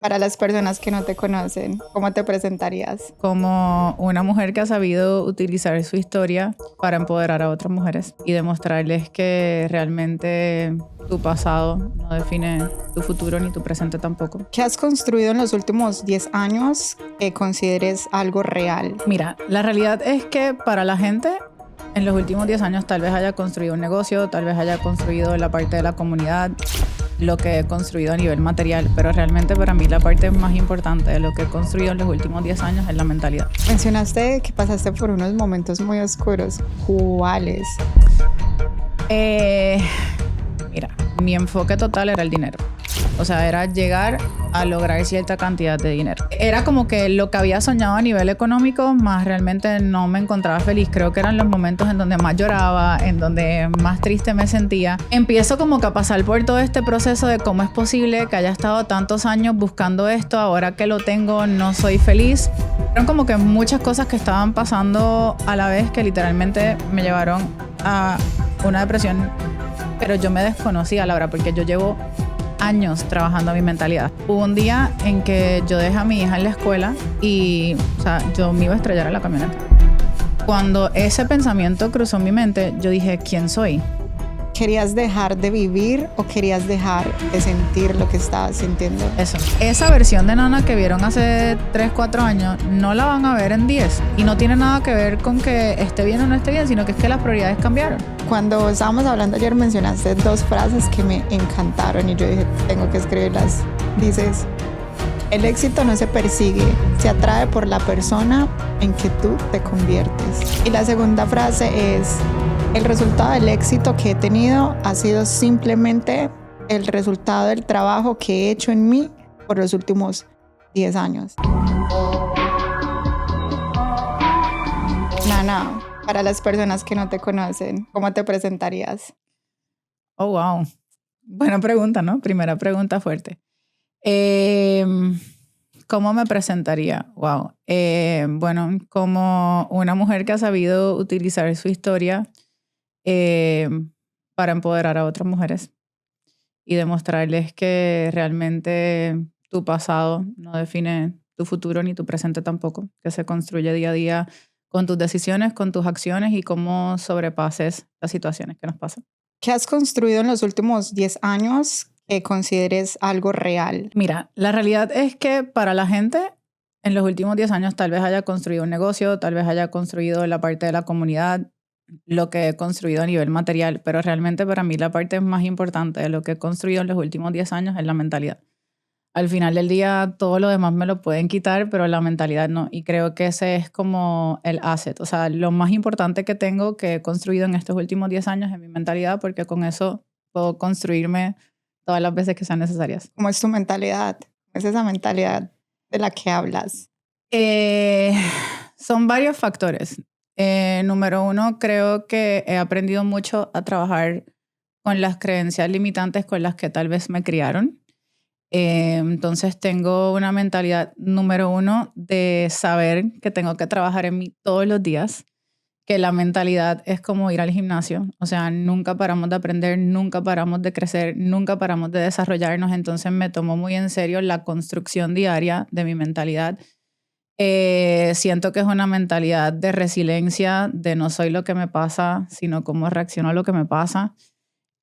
Para las personas que no te conocen, ¿cómo te presentarías? Como una mujer que ha sabido utilizar su historia para empoderar a otras mujeres y demostrarles que realmente tu pasado no define tu futuro ni tu presente tampoco. ¿Qué has construido en los últimos 10 años que consideres algo real? Mira, la realidad es que para la gente en los últimos 10 años tal vez haya construido un negocio, tal vez haya construido la parte de la comunidad, lo que he construido a nivel material, pero realmente para mí la parte más importante de lo que he construido en los últimos 10 años es la mentalidad. Mencionaste que pasaste por unos momentos muy oscuros. ¿Cuáles? Mira, mi enfoque total era el dinero. O sea, era llegar a lograr cierta cantidad de dinero. Era como que lo que había soñado a nivel económico, más realmente no me encontraba feliz. Creo que eran los momentos en donde más lloraba, en donde más triste me sentía. Empiezo como que a pasar por todo este proceso de cómo es posible que haya estado tantos años buscando esto, ahora que lo tengo no soy feliz. Eran como que muchas cosas que estaban pasando a la vez que literalmente me llevaron a una depresión, pero yo me desconocía, Laura, porque yo llevo años trabajando mi mentalidad. Hubo un día en que yo dejé a mi hija en la escuela y, o sea, yo me iba a estrellar en la camioneta. Cuando ese pensamiento cruzó mi mente, yo dije, ¿quién soy? ¿Querías dejar de vivir o querías dejar de sentir lo que estabas sintiendo? Eso. Esa versión de Nana que vieron hace 3, 4 años, no la van a ver en 10. Y no tiene nada que ver con que esté bien o no esté bien, sino que es que las prioridades cambiaron. Cuando estábamos hablando ayer mencionaste 2 frases que me encantaron y yo dije, tengo que escribirlas. Dices, el éxito no se persigue, se atrae por la persona en que tú te conviertes. Y la segunda frase es, el resultado del éxito que he tenido ha sido simplemente el resultado del trabajo que he hecho en mí por los últimos 10 años. Nana, para las personas que no te conocen, ¿cómo te presentarías? Oh, wow. Buena pregunta, ¿no? Primera pregunta fuerte. ¿Cómo me presentaría? Wow. Bueno, como una mujer que ha sabido utilizar su historia para empoderar a otras mujeres y demostrarles que realmente tu pasado no define tu futuro ni tu presente tampoco, que se construye día a día con tus decisiones, con tus acciones y cómo sobrepases las situaciones que nos pasan. ¿Qué has construido en los últimos 10 años que consideres algo real? Mira, la realidad es que para la gente en los últimos 10 años tal vez haya construido un negocio, tal vez haya construido la parte de la comunidad, lo que he construido a nivel material, pero realmente para mí la parte más importante de lo que he construido en los últimos 10 años es la mentalidad. Al final del día todo lo demás me lo pueden quitar, pero la mentalidad no. Y creo que ese es como el asset. O sea, lo más importante que tengo que he construido en estos últimos 10 años es mi mentalidad, porque con eso puedo construirme todas las veces que sean necesarias. ¿Cómo es tu mentalidad? ¿Es esa mentalidad de la que hablas? Son varios factores. Número uno, creo que he aprendido mucho a trabajar con las creencias limitantes con las que tal vez me criaron. Entonces tengo una mentalidad, número uno, de saber que tengo que trabajar en mí todos los días, que la mentalidad es como ir al gimnasio, o sea, nunca paramos de aprender, nunca paramos de crecer, nunca paramos de desarrollarnos, entonces me tomo muy en serio la construcción diaria de mi mentalidad. Siento que es una mentalidad de resiliencia, de no soy lo que me pasa, sino cómo reacciono a lo que me pasa.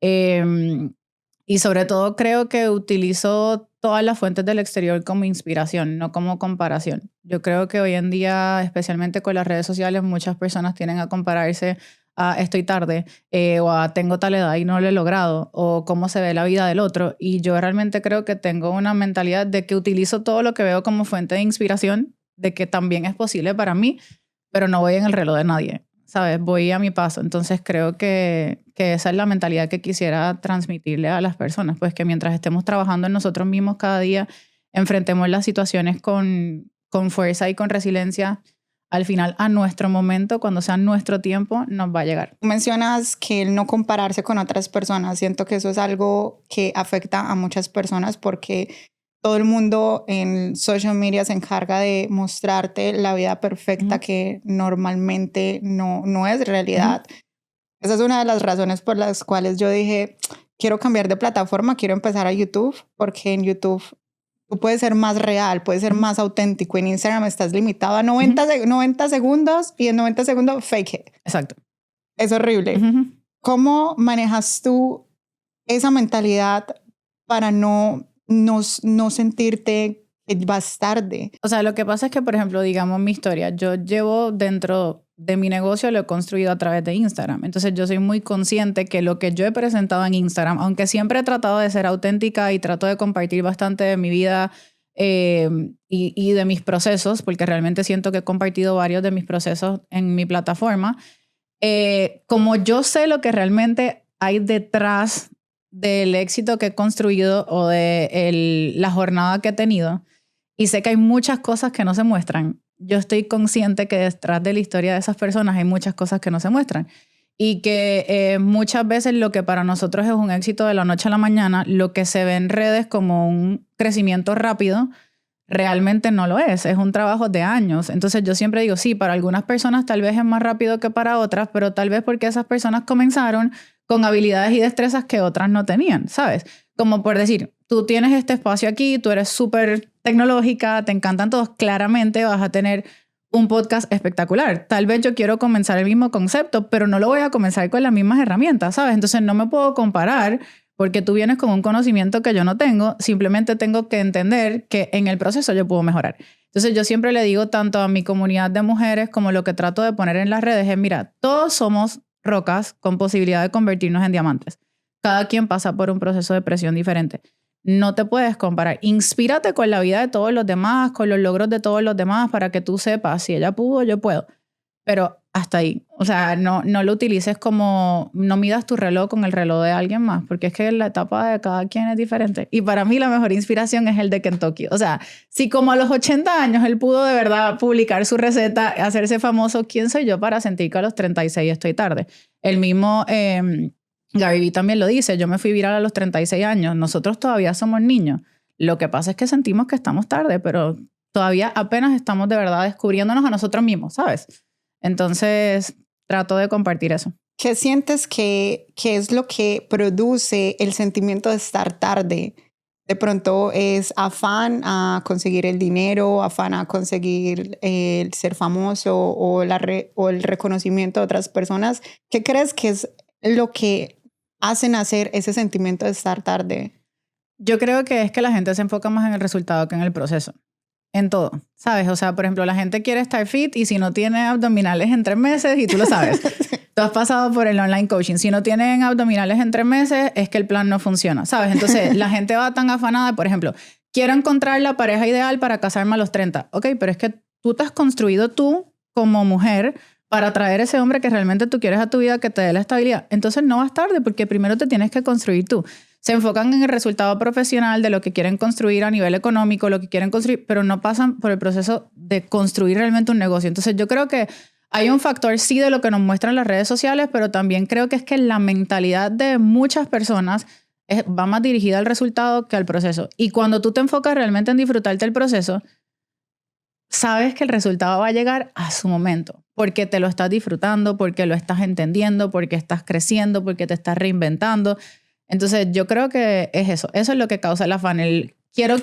Y sobre todo creo que utilizo todas las fuentes del exterior como inspiración, no como comparación. Yo creo que hoy en día, especialmente con las redes sociales, muchas personas tienden a compararse a estoy tarde o a tengo tal edad y no lo he logrado o cómo se ve la vida del otro. Y yo realmente creo que tengo una mentalidad de que utilizo todo lo que veo como fuente de inspiración, de que también es posible para mí, pero no voy en el reloj de nadie. ¿Sabes? Voy a mi paso. Entonces creo que esa es la mentalidad que quisiera transmitirle a las personas, pues que mientras estemos trabajando en nosotros mismos cada día, enfrentemos las situaciones con fuerza y con resiliencia, al final a nuestro momento, cuando sea nuestro tiempo, nos va a llegar. Tú mencionas que el no compararse con otras personas, siento que eso es algo que afecta a muchas personas porque todo el mundo en social media se encarga de mostrarte la vida perfecta que normalmente no es realidad. Esa es una de las razones por las cuales yo dije, quiero cambiar de plataforma, quiero empezar a YouTube, porque en YouTube tú puedes ser más real, puedes ser más auténtico. En Instagram estás limitado a 90 segundos y en 90 segundos fake it. Exacto. Es horrible. ¿Cómo manejas tú esa mentalidad para no sentirte que vas tarde? O sea, lo que pasa es que, por ejemplo, digamos mi historia, yo llevo dentro de mi negocio, lo he construido a través de Instagram. Entonces yo soy muy consciente que lo que yo he presentado en Instagram, aunque siempre he tratado de ser auténtica y trato de compartir bastante de mi vida y de mis procesos, porque realmente siento que he compartido varios de mis procesos en mi plataforma, como yo sé lo que realmente hay detrás del éxito que he construido o de la jornada que he tenido, y sé que hay muchas cosas que no se muestran, yo estoy consciente que detrás de la historia de esas personas hay muchas cosas que no se muestran. Y que muchas veces lo que para nosotros es un éxito de la noche a la mañana, lo que se ve en redes como un crecimiento rápido, realmente no lo es. Es un trabajo de años. Entonces yo siempre digo, sí, para algunas personas tal vez es más rápido que para otras, pero tal vez porque esas personas comenzaron con habilidades y destrezas que otras no tenían, ¿sabes? Como por decir, tú tienes este espacio aquí, tú eres súper tecnológica, te encantan todos, claramente vas a tener un podcast espectacular. Tal vez yo quiero comenzar el mismo concepto, pero no lo voy a comenzar con las mismas herramientas, ¿sabes? Entonces no me puedo comparar porque tú vienes con un conocimiento que yo no tengo, simplemente tengo que entender que en el proceso yo puedo mejorar. Entonces yo siempre le digo tanto a mi comunidad de mujeres como lo que trato de poner en las redes es, mira, todos somos rocas con posibilidad de convertirnos en diamantes. Cada quien pasa por un proceso de presión diferente. No te puedes comparar. Inspírate con la vida de todos los demás, con los logros de todos los demás para que tú sepas, si ella pudo, yo puedo. Pero hasta ahí. O sea, no lo utilices como, no midas tu reloj con el reloj de alguien más, porque es que la etapa de cada quien es diferente. Y para mí la mejor inspiración es el de Kentucky. O sea, si como a los 80 años él pudo de verdad publicar su receta, hacerse famoso, ¿quién soy yo para sentir que a los 36 estoy tarde? El mismo Gary Vee también lo dice, yo me fui viral a los 36 años, nosotros todavía somos niños. Lo que pasa es que sentimos que estamos tarde, pero todavía apenas estamos de verdad descubriéndonos a nosotros mismos, ¿sabes? Entonces, trato de compartir eso. ¿Qué sientes que es lo que produce el sentimiento de estar tarde? De pronto es afán a conseguir el dinero, afán a conseguir el ser famoso o el reconocimiento de otras personas. ¿Qué crees que es lo que hacen hacer ese sentimiento de estar tarde? Yo creo que es que la gente se enfoca más en el resultado que en el proceso. En todo, ¿sabes? O sea, por ejemplo, la gente quiere estar fit y si no tiene abdominales en 3 meses, y tú lo sabes, tú has pasado por el online coaching, si no tienen abdominales en 3 meses, es que el plan no funciona, ¿sabes? Entonces, la gente va tan afanada, por ejemplo, quiero encontrar la pareja ideal para casarme a los 30. Ok, pero es que tú te has construido tú como mujer para traer ese hombre que realmente tú quieres a tu vida, que te dé la estabilidad. Entonces no vas tarde porque primero te tienes que construir tú. Se enfocan en el resultado profesional de lo que quieren construir a nivel económico, lo que quieren construir, pero no pasan por el proceso de construir realmente un negocio. Entonces yo creo que hay un factor sí de lo que nos muestran las redes sociales, pero también creo que es que la mentalidad de muchas personas va más dirigida al resultado que al proceso. Y cuando tú te enfocas realmente en disfrutarte el proceso, sabes que el resultado va a llegar a su momento, porque te lo estás disfrutando, porque lo estás entendiendo, porque estás creciendo, porque te estás reinventando. Entonces yo creo que es eso. Eso es lo que causa el afán. El quiero,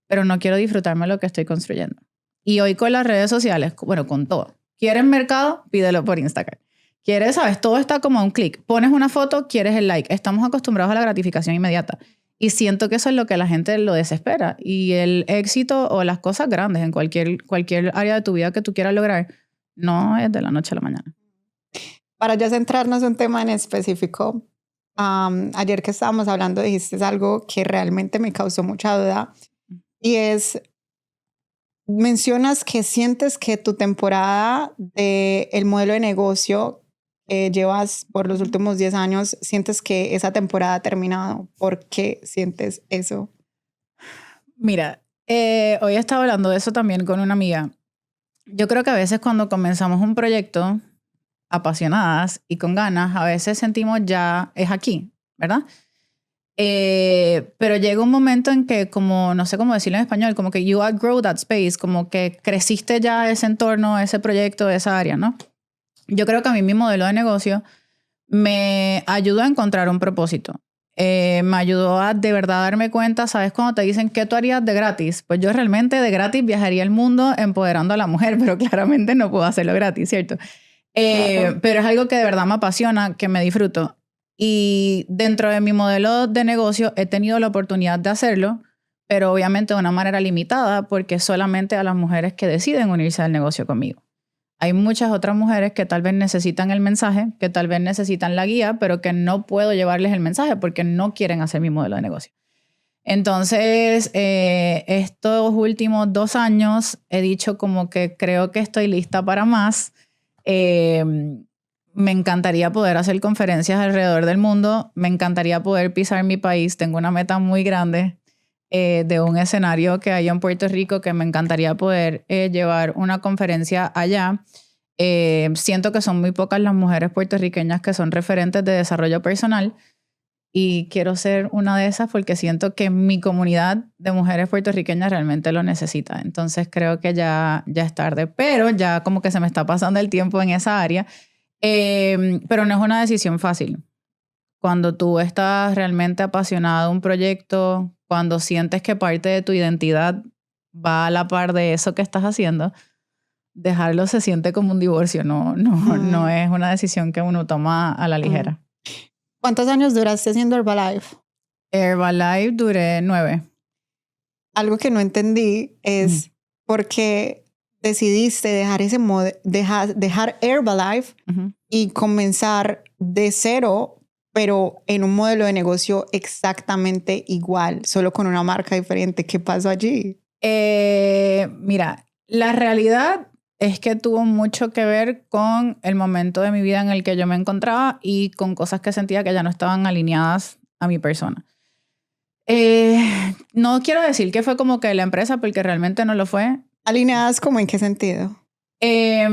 pero no quiero disfrutarme lo que estoy construyendo. Y hoy con las redes sociales, bueno, con todo. ¿Quieres mercado? Pídelo por Instagram. ¿Quieres, sabes? Todo está como a un clic. Pones una foto, quieres el like. Estamos acostumbrados a la gratificación inmediata. Y siento que eso es lo que la gente lo desespera. Y el éxito o las cosas grandes en cualquier área de tu vida que tú quieras lograr, no es de la noche a la mañana. Para ya centrarnos en un tema en específico, ayer que estábamos hablando dijiste algo que realmente me causó mucha duda y es, mencionas que sientes que tu temporada del modelo de negocio que llevas por los últimos 10 años, sientes que esa temporada ha terminado. ¿Por qué sientes eso? Mira, hoy estaba hablando de eso también con una amiga. Yo creo que a veces cuando comenzamos un proyecto apasionadas y con ganas, a veces sentimos ya es aquí, ¿verdad? Pero llega un momento en que, como no sé cómo decirlo en español, como que you outgrow that space, como que creciste ya ese entorno, ese proyecto, esa área, ¿no? Yo creo que a mí mi modelo de negocio me ayudó a encontrar un propósito. me ayudó a de verdad darme cuenta, ¿sabes? Cuando te dicen ¿qué tú harías de gratis? Pues yo realmente de gratis viajaría el mundo empoderando a la mujer, pero claramente no puedo hacerlo gratis, ¿cierto? Claro. Pero es algo que de verdad me apasiona, que me disfruto. Y dentro de mi modelo de negocio he tenido la oportunidad de hacerlo, pero obviamente de una manera limitada porque solamente a las mujeres que deciden unirse al negocio conmigo. Hay muchas otras mujeres que tal vez necesitan el mensaje, que tal vez necesitan la guía, pero que no puedo llevarles el mensaje porque no quieren hacer mi modelo de negocio. Entonces, estos últimos 2 años he dicho como que creo que estoy lista para más. Me encantaría poder hacer conferencias alrededor del mundo. Me encantaría poder pisar mi país. Tengo una meta muy grande de un escenario que hay en Puerto Rico que me encantaría poder llevar una conferencia allá. Siento que son muy pocas las mujeres puertorriqueñas que son referentes de desarrollo personal y quiero ser una de esas porque siento que mi comunidad de mujeres puertorriqueñas realmente lo necesita. Entonces creo que ya es tarde, pero ya como que se me está pasando el tiempo en esa área. Pero no es una decisión fácil. Cuando tú estás realmente apasionado de un proyecto, cuando sientes que parte de tu identidad va a la par de eso que estás haciendo, dejarlo se siente como un divorcio, no es una decisión que uno toma a la ligera. ¿Cuántos años duraste haciendo Herbalife? Herbalife duré 9. Algo que no entendí es por qué decidiste dejar dejar Herbalife y comenzar de cero, pero en un modelo de negocio exactamente igual, solo con una marca diferente. ¿Qué pasó allí? Mira, la realidad es que tuvo mucho que ver con el momento de mi vida en el que yo me encontraba y con cosas que sentía que ya no estaban alineadas a mi persona. No quiero decir que fue como que la empresa, porque realmente no lo fue. ¿Alineadas como en qué sentido? Es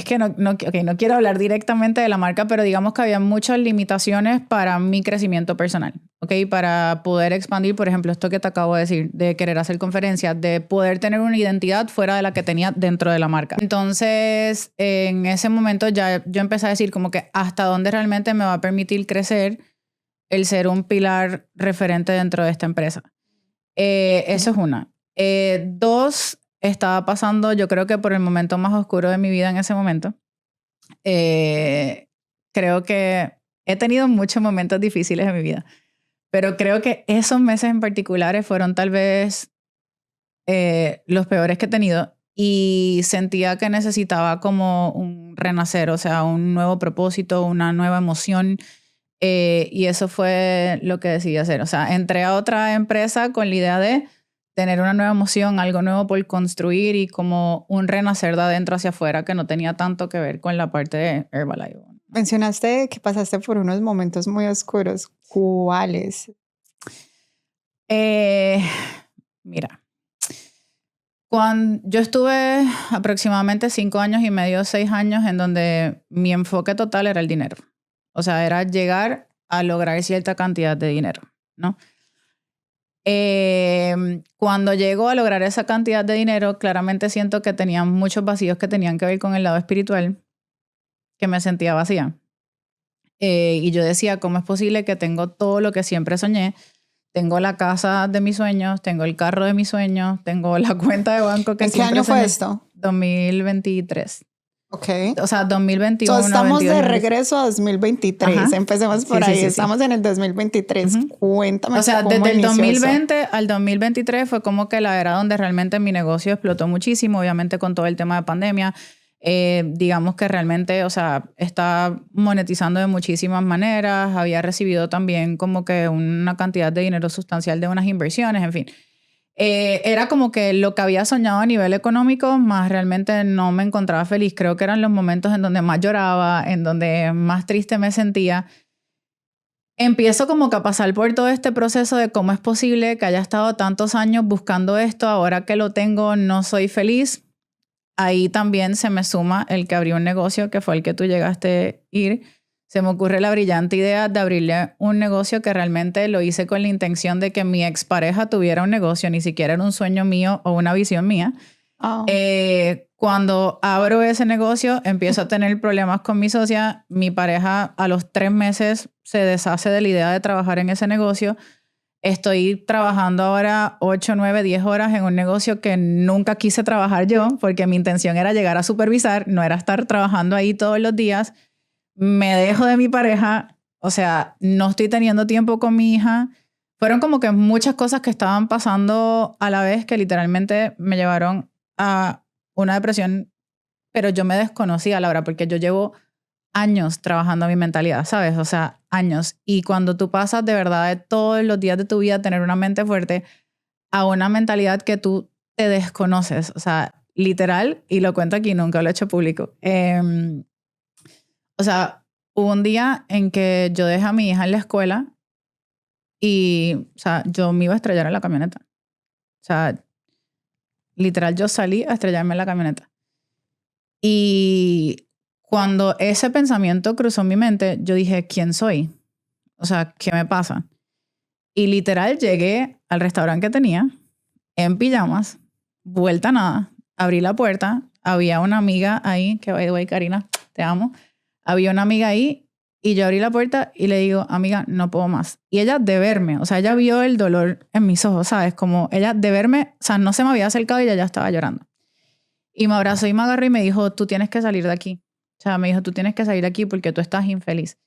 que no quiero hablar directamente de la marca, pero digamos que había muchas limitaciones para mi crecimiento personal, ¿ok? Para poder expandir, por ejemplo, esto que te acabo de decir, de querer hacer conferencias, de poder tener una identidad fuera de la que tenía dentro de la marca. Entonces, en ese momento ya yo empecé a decir como que hasta dónde realmente me va a permitir crecer el ser un pilar referente dentro de esta empresa. Eso es una. 2, estaba pasando, yo creo que por el momento más oscuro de mi vida en ese momento. Creo que he tenido muchos momentos difíciles en mi vida, pero creo que esos meses en particulares fueron tal vez los peores que he tenido y sentía que necesitaba como un renacer, o sea, un nuevo propósito, una nueva emoción. Y eso fue lo que decidí hacer. O sea, entré a otra empresa con la idea de tener una nueva emoción, algo nuevo por construir y como un renacer de adentro hacia afuera que no tenía tanto que ver con la parte de Herbalife. Mencionaste que pasaste por unos momentos muy oscuros. ¿Cuáles? Mira, cuando yo estuve aproximadamente 5 años y medio, 6 años en donde mi enfoque total era el dinero. O sea, era llegar a lograr cierta cantidad de dinero, ¿no? Cuando llego a lograr esa cantidad de dinero, claramente siento que tenía muchos vacíos que tenían que ver con el lado espiritual, que me sentía vacía. Y yo decía, ¿cómo es posible que tengo todo lo que siempre soñé? Tengo la casa de mis sueños, tengo el carro de mis sueños, tengo la cuenta de banco que siempre soñé. ¿En qué año fue esto? 2023. Ok. O sea, 2021. Estamos 22, de regreso a 2023. Ajá. Empecemos por ahí. Sí. Estamos en el 2023. Cuéntame. O sea, cómo desde el inició 2020 eso. al 2023 fue como que la era donde realmente mi negocio explotó muchísimo, obviamente con todo el tema de pandemia. Digamos que realmente, o sea, está monetizando de muchísimas maneras. Había recibido también como que una cantidad de dinero sustancial de unas inversiones, en fin. Era como que lo que había soñado a nivel económico, más realmente no me encontraba feliz. Creo que eran los momentos en donde más lloraba, en donde más triste me sentía. Empiezo como que a pasar por todo este proceso de cómo es posible que haya estado tantos años buscando esto, ahora que lo tengo no soy feliz. Ahí también se me suma el que abrí un negocio, que fue el que tú llegaste a ir. Se me ocurre la brillante idea de abrirle un negocio que realmente lo hice con la intención de que mi expareja tuviera un negocio, ni siquiera era un sueño mío o una visión mía. Cuando abro ese negocio, empiezo a tener problemas con mi socia. Mi pareja a los 3 meses se deshace de la idea de trabajar en ese negocio. Estoy trabajando ahora 8, 9, 10 horas en un negocio que nunca quise trabajar yo, porque mi intención era llegar a supervisar, no era estar trabajando ahí todos los días. Me dejo de mi pareja, o sea, no estoy teniendo tiempo con mi hija. Fueron como que muchas cosas que estaban pasando a la vez que literalmente me llevaron a una depresión, pero yo me desconocía, Laura, porque yo llevo años trabajando mi mentalidad, ¿sabes? O sea, años. Y cuando tú pasas de verdad de todos los días de tu vida tener una mente fuerte a una mentalidad que tú te desconoces, o sea, literal, y lo cuento aquí, nunca lo he hecho público. O sea, hubo un día en que yo dejé a mi hija en la escuela y, o sea, yo me iba a estrellar en la camioneta. O sea, literal, yo salí a estrellarme en la camioneta. Y cuando ese pensamiento cruzó mi mente, yo dije, ¿quién soy? O sea, ¿qué me pasa? Y literal llegué al restaurante que tenía, en pijamas, vuelta a nada, abrí la puerta, había una amiga ahí, que by the way, Karina, te amo. Había una amiga ahí y yo abrí la puerta y le digo, amiga, no puedo más. Y ella de verme, o sea, ella vio el dolor en mis ojos, ¿sabes? Como ella de verme, o sea, no se me había acercado y ella ya estaba llorando. Y me abrazó y me agarró y me dijo, tú tienes que salir de aquí. O sea, me dijo, tú tienes que salir de aquí porque tú estás infeliz.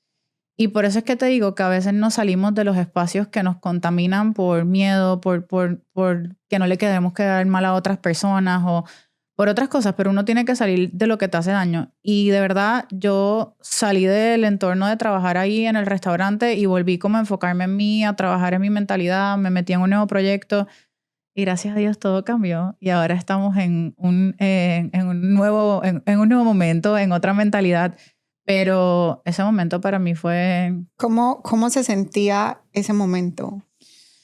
Y por eso es que te digo que a veces nos salimos de los espacios que nos contaminan por miedo, por que no le queremos quedar mal a otras personas o por otras cosas, pero uno tiene que salir de lo que te hace daño. Y de verdad, yo salí del entorno de trabajar ahí en el restaurante y volví como a enfocarme en mí, a trabajar en mi mentalidad, me metí en un nuevo proyecto y gracias a Dios todo cambió y ahora estamos en un nuevo momento, en otra mentalidad. Pero ese momento para mí fue... ¿Cómo se sentía ese momento?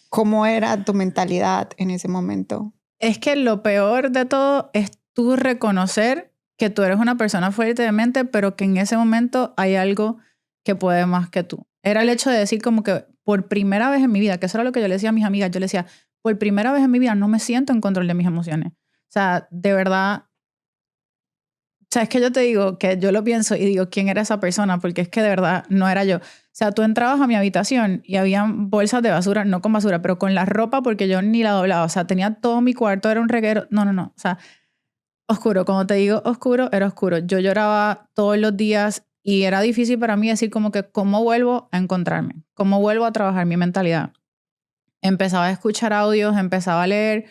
¿Cómo era tu mentalidad en ese momento? Es que lo peor de todo es tú reconocer que tú eres una persona fuerte de mente, pero que en ese momento hay algo que puede más que tú. Era el hecho de decir como que por primera vez en mi vida, que eso era lo que yo le decía a mis amigas, yo le decía, por primera vez en mi vida no me siento en control de mis emociones. O sea, de verdad... O sea, es que yo te digo que yo lo pienso y digo, ¿quién era esa persona? Porque es que de verdad no era yo. O sea, tú entrabas a mi habitación y habían bolsas de basura, no con basura, pero con la ropa porque yo ni la doblaba. O sea, tenía todo mi cuarto, era un reguero. No. O sea, oscuro. Cuando te digo oscuro, era oscuro. Yo lloraba todos los días y era difícil para mí decir como que cómo vuelvo a encontrarme, cómo vuelvo a trabajar mi mentalidad. Empezaba a escuchar audios, empezaba a leer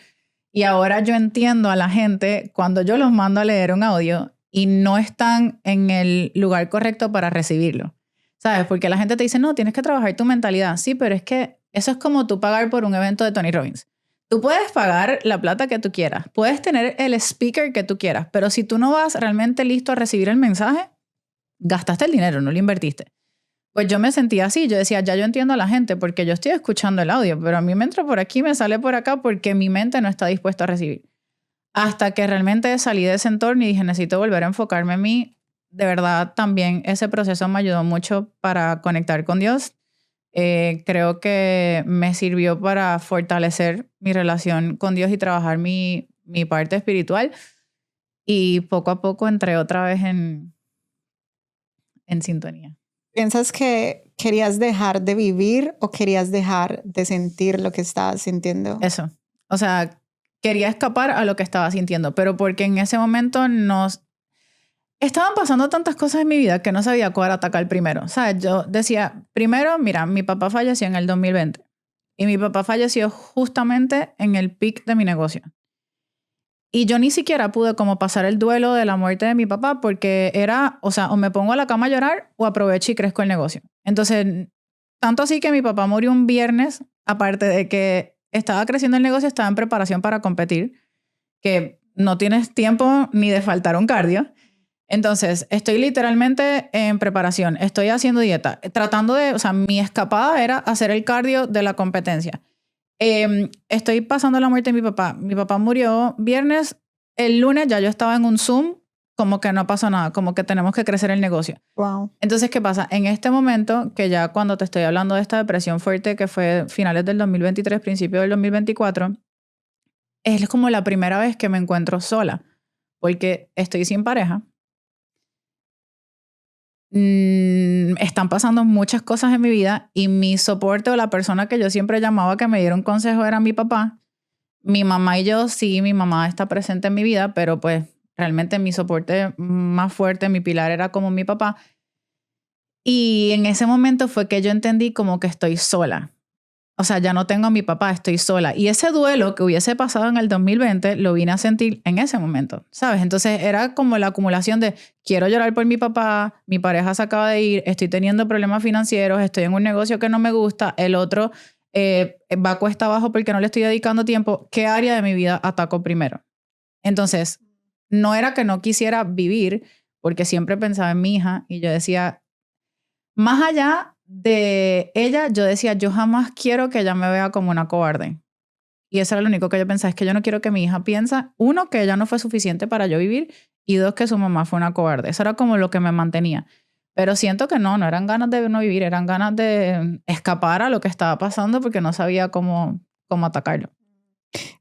y ahora yo entiendo a la gente cuando yo los mando a leer un audio y no están en el lugar correcto para recibirlo. ¿Sabes? Porque la gente te dice, no, tienes que trabajar tu mentalidad. Sí, pero es que eso es como tú pagar por un evento de Tony Robbins. Tú puedes pagar la plata que tú quieras, puedes tener el speaker que tú quieras, pero si tú no vas realmente listo a recibir el mensaje, gastaste el dinero, no lo invertiste. Pues yo me sentía así, yo decía, ya yo entiendo a la gente porque yo estoy escuchando el audio, pero a mí me entra por aquí, me sale por acá porque mi mente no está dispuesta a recibir. Hasta que realmente salí de ese entorno y dije, necesito volver a enfocarme en mí. De verdad, también ese proceso me ayudó mucho para conectar con Dios. Creo que me sirvió para fortalecer mi relación con Dios y trabajar mi parte espiritual. Y poco a poco entré otra vez en sintonía. ¿Piensas que querías dejar de vivir o querías dejar de sentir lo que estabas sintiendo? Eso. O sea, quería escapar a lo que estaba sintiendo, pero porque en ese momento estaban pasando tantas cosas en mi vida que no sabía cuál atacar primero. O sea, yo decía, primero, mira, mi papá falleció en el 2020 y mi papá falleció justamente en el peak de mi negocio. Y yo ni siquiera pude como pasar el duelo de la muerte de mi papá porque era, o sea, o me pongo a la cama a llorar o aprovecho y crezco el negocio. Entonces, tanto así que mi papá murió un viernes, aparte de que estaba creciendo el negocio, estaba en preparación para competir, que no tienes tiempo ni de faltar un cardio. Entonces, estoy literalmente en preparación, estoy haciendo dieta, tratando de, o sea, mi escapada era hacer el cardio de la competencia. Estoy pasando la muerte de mi papá. Mi papá murió viernes, el lunes ya yo estaba en un Zoom, como que no pasó nada, como que tenemos que crecer el negocio. Wow. Entonces, ¿qué pasa? En este momento, que ya cuando te estoy hablando de esta depresión fuerte, que fue finales del 2023, principio del 2024, es como la primera vez que me encuentro sola. porque estoy sin pareja. Están pasando muchas cosas en mi vida y mi soporte o la persona que yo siempre llamaba que me diera un consejo era mi papá. Mi mamá y yo, sí, mi mamá está presente en mi vida, pero pues realmente mi soporte más fuerte, mi pilar era como mi papá. Y en ese momento fue que yo entendí como que estoy sola. O sea, ya no tengo a mi papá, estoy sola. Y ese duelo que hubiese pasado en el 2020 lo vine a sentir en ese momento, ¿sabes? Entonces era como la acumulación de quiero llorar por mi papá, mi pareja se acaba de ir, estoy teniendo problemas financieros, estoy en un negocio que no me gusta, el otro va cuesta abajo porque no le estoy dedicando tiempo. ¿Qué área de mi vida ataco primero? Entonces, no era que no quisiera vivir, porque siempre pensaba en mi hija y yo decía, más allá de ella, yo decía, yo jamás quiero que ella me vea como una cobarde. Y eso era lo único que yo pensaba, es que yo no quiero que mi hija piense, uno, que ella no fue suficiente para yo vivir, y dos, que su mamá fue una cobarde. Eso era como lo que me mantenía. Pero siento que no eran ganas de no vivir, eran ganas de escapar a lo que estaba pasando porque no sabía cómo atacarlo.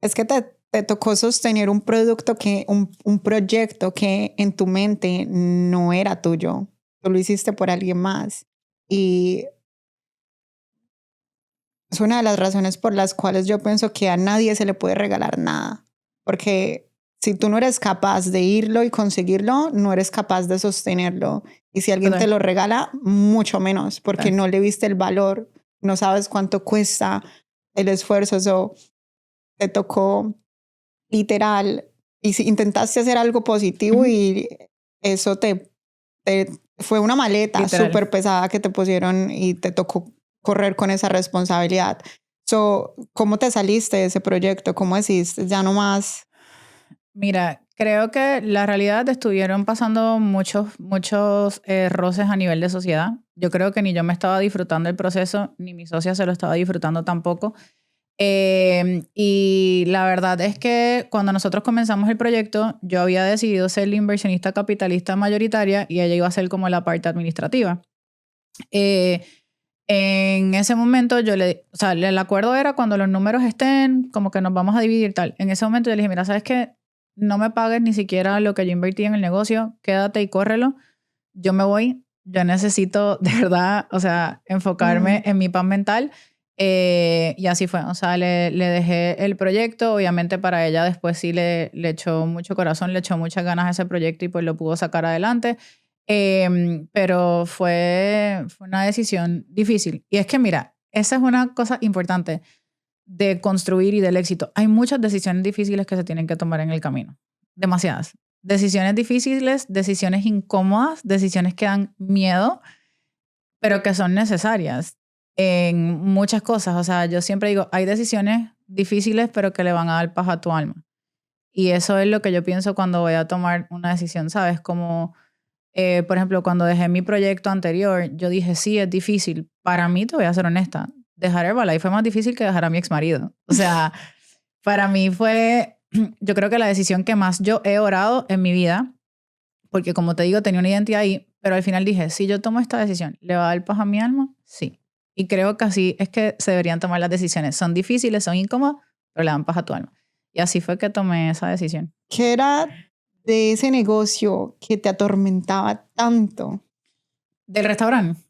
Es que te tocó sostener un producto un proyecto que en tu mente no era tuyo. Tú lo hiciste por alguien más. Y es una de las razones por las cuales yo pienso que a nadie se le puede regalar nada. Porque si tú no eres capaz de irlo y conseguirlo, no eres capaz de sostenerlo. Y si alguien te lo regala, mucho menos, porque no le viste el valor, no sabes cuánto cuesta el esfuerzo. Eso te tocó literal. Y si intentaste hacer algo positivo y eso te fue una maleta súper pesada que te pusieron y te tocó correr con esa responsabilidad. ¿Cómo te saliste de ese proyecto? ¿Cómo decidiste ya no más? Mira, creo que la realidad estuvieron pasando muchos roces a nivel de sociedad. Yo creo que ni yo me estaba disfrutando el proceso, ni mi socia se lo estaba disfrutando tampoco. Y la verdad es que cuando nosotros comenzamos el proyecto, yo había decidido ser la inversionista capitalista mayoritaria y ella iba a ser como la parte administrativa. En ese momento o sea, el acuerdo era cuando los números estén, como que nos vamos a dividir tal. En ese momento yo le dije, mira, ¿sabes qué? No me pagues ni siquiera lo que yo invertí en el negocio, quédate y córrelo. Yo me voy, yo necesito de verdad, o sea, enfocarme en mi paz mental. Y así fue, o sea, le dejé el proyecto, obviamente para ella después sí le echó mucho corazón, le echó muchas ganas a ese proyecto y pues lo pudo sacar adelante. Pero fue una decisión difícil. Y es que mira, esa es una cosa importante de construir y del éxito. Hay muchas decisiones difíciles que se tienen que tomar en el camino. Demasiadas. Decisiones difíciles, decisiones incómodas, decisiones que dan miedo, pero que son necesarias en muchas cosas. O sea, yo siempre digo, hay decisiones difíciles, pero que le van a dar paz a tu alma. Y eso es lo que yo pienso cuando voy a tomar una decisión, ¿sabes? Como, por ejemplo, cuando dejé mi proyecto anterior, yo dije, sí, es difícil. Para mí, te voy a ser honesta, dejar Herbalife fue más difícil que dejar a mi exmarido. O sea, para mí fue, yo creo que la decisión que más yo he orado en mi vida, porque como te digo, tenía una identidad ahí, pero al final dije, si yo tomo esta decisión, ¿le va a dar paz a mi alma? Sí. Y creo que así es que se deberían tomar las decisiones. Son difíciles, son incómodas, pero le dan paz a tu alma. Y así fue que tomé esa decisión. ¿Qué era de ese negocio que te atormentaba tanto? ¿Del restaurante?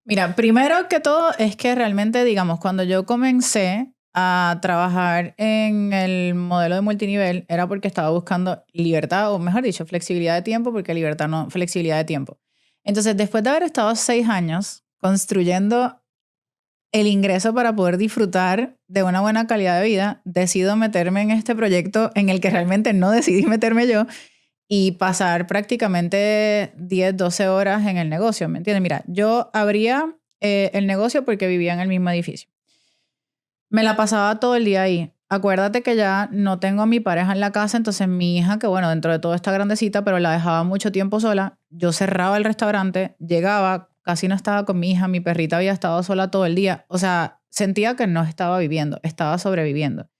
Mira, primero que todo es que realmente, digamos, cuando yo comencé a trabajar en el modelo de multinivel era porque estaba buscando libertad, o mejor dicho, flexibilidad de tiempo, porque libertad no, flexibilidad de tiempo. Entonces, después de haber estado 6 años construyendo el ingreso para poder disfrutar de una buena calidad de vida, decido meterme en este proyecto en el que realmente no decidí meterme yo y pasar prácticamente 10, 12 horas en el negocio, ¿me entiendes? Mira, yo abría el negocio porque vivía en el mismo edificio. Me la pasaba todo el día ahí. Acuérdate que ya no tengo a mi pareja en la casa, entonces mi hija, que bueno, dentro de todo está grandecita, pero la dejaba mucho tiempo sola, yo cerraba el restaurante, llegaba, casi no estaba con mi hija, mi perrita había estado sola todo el día. O sea, sentía que no estaba viviendo, estaba sobreviviendo.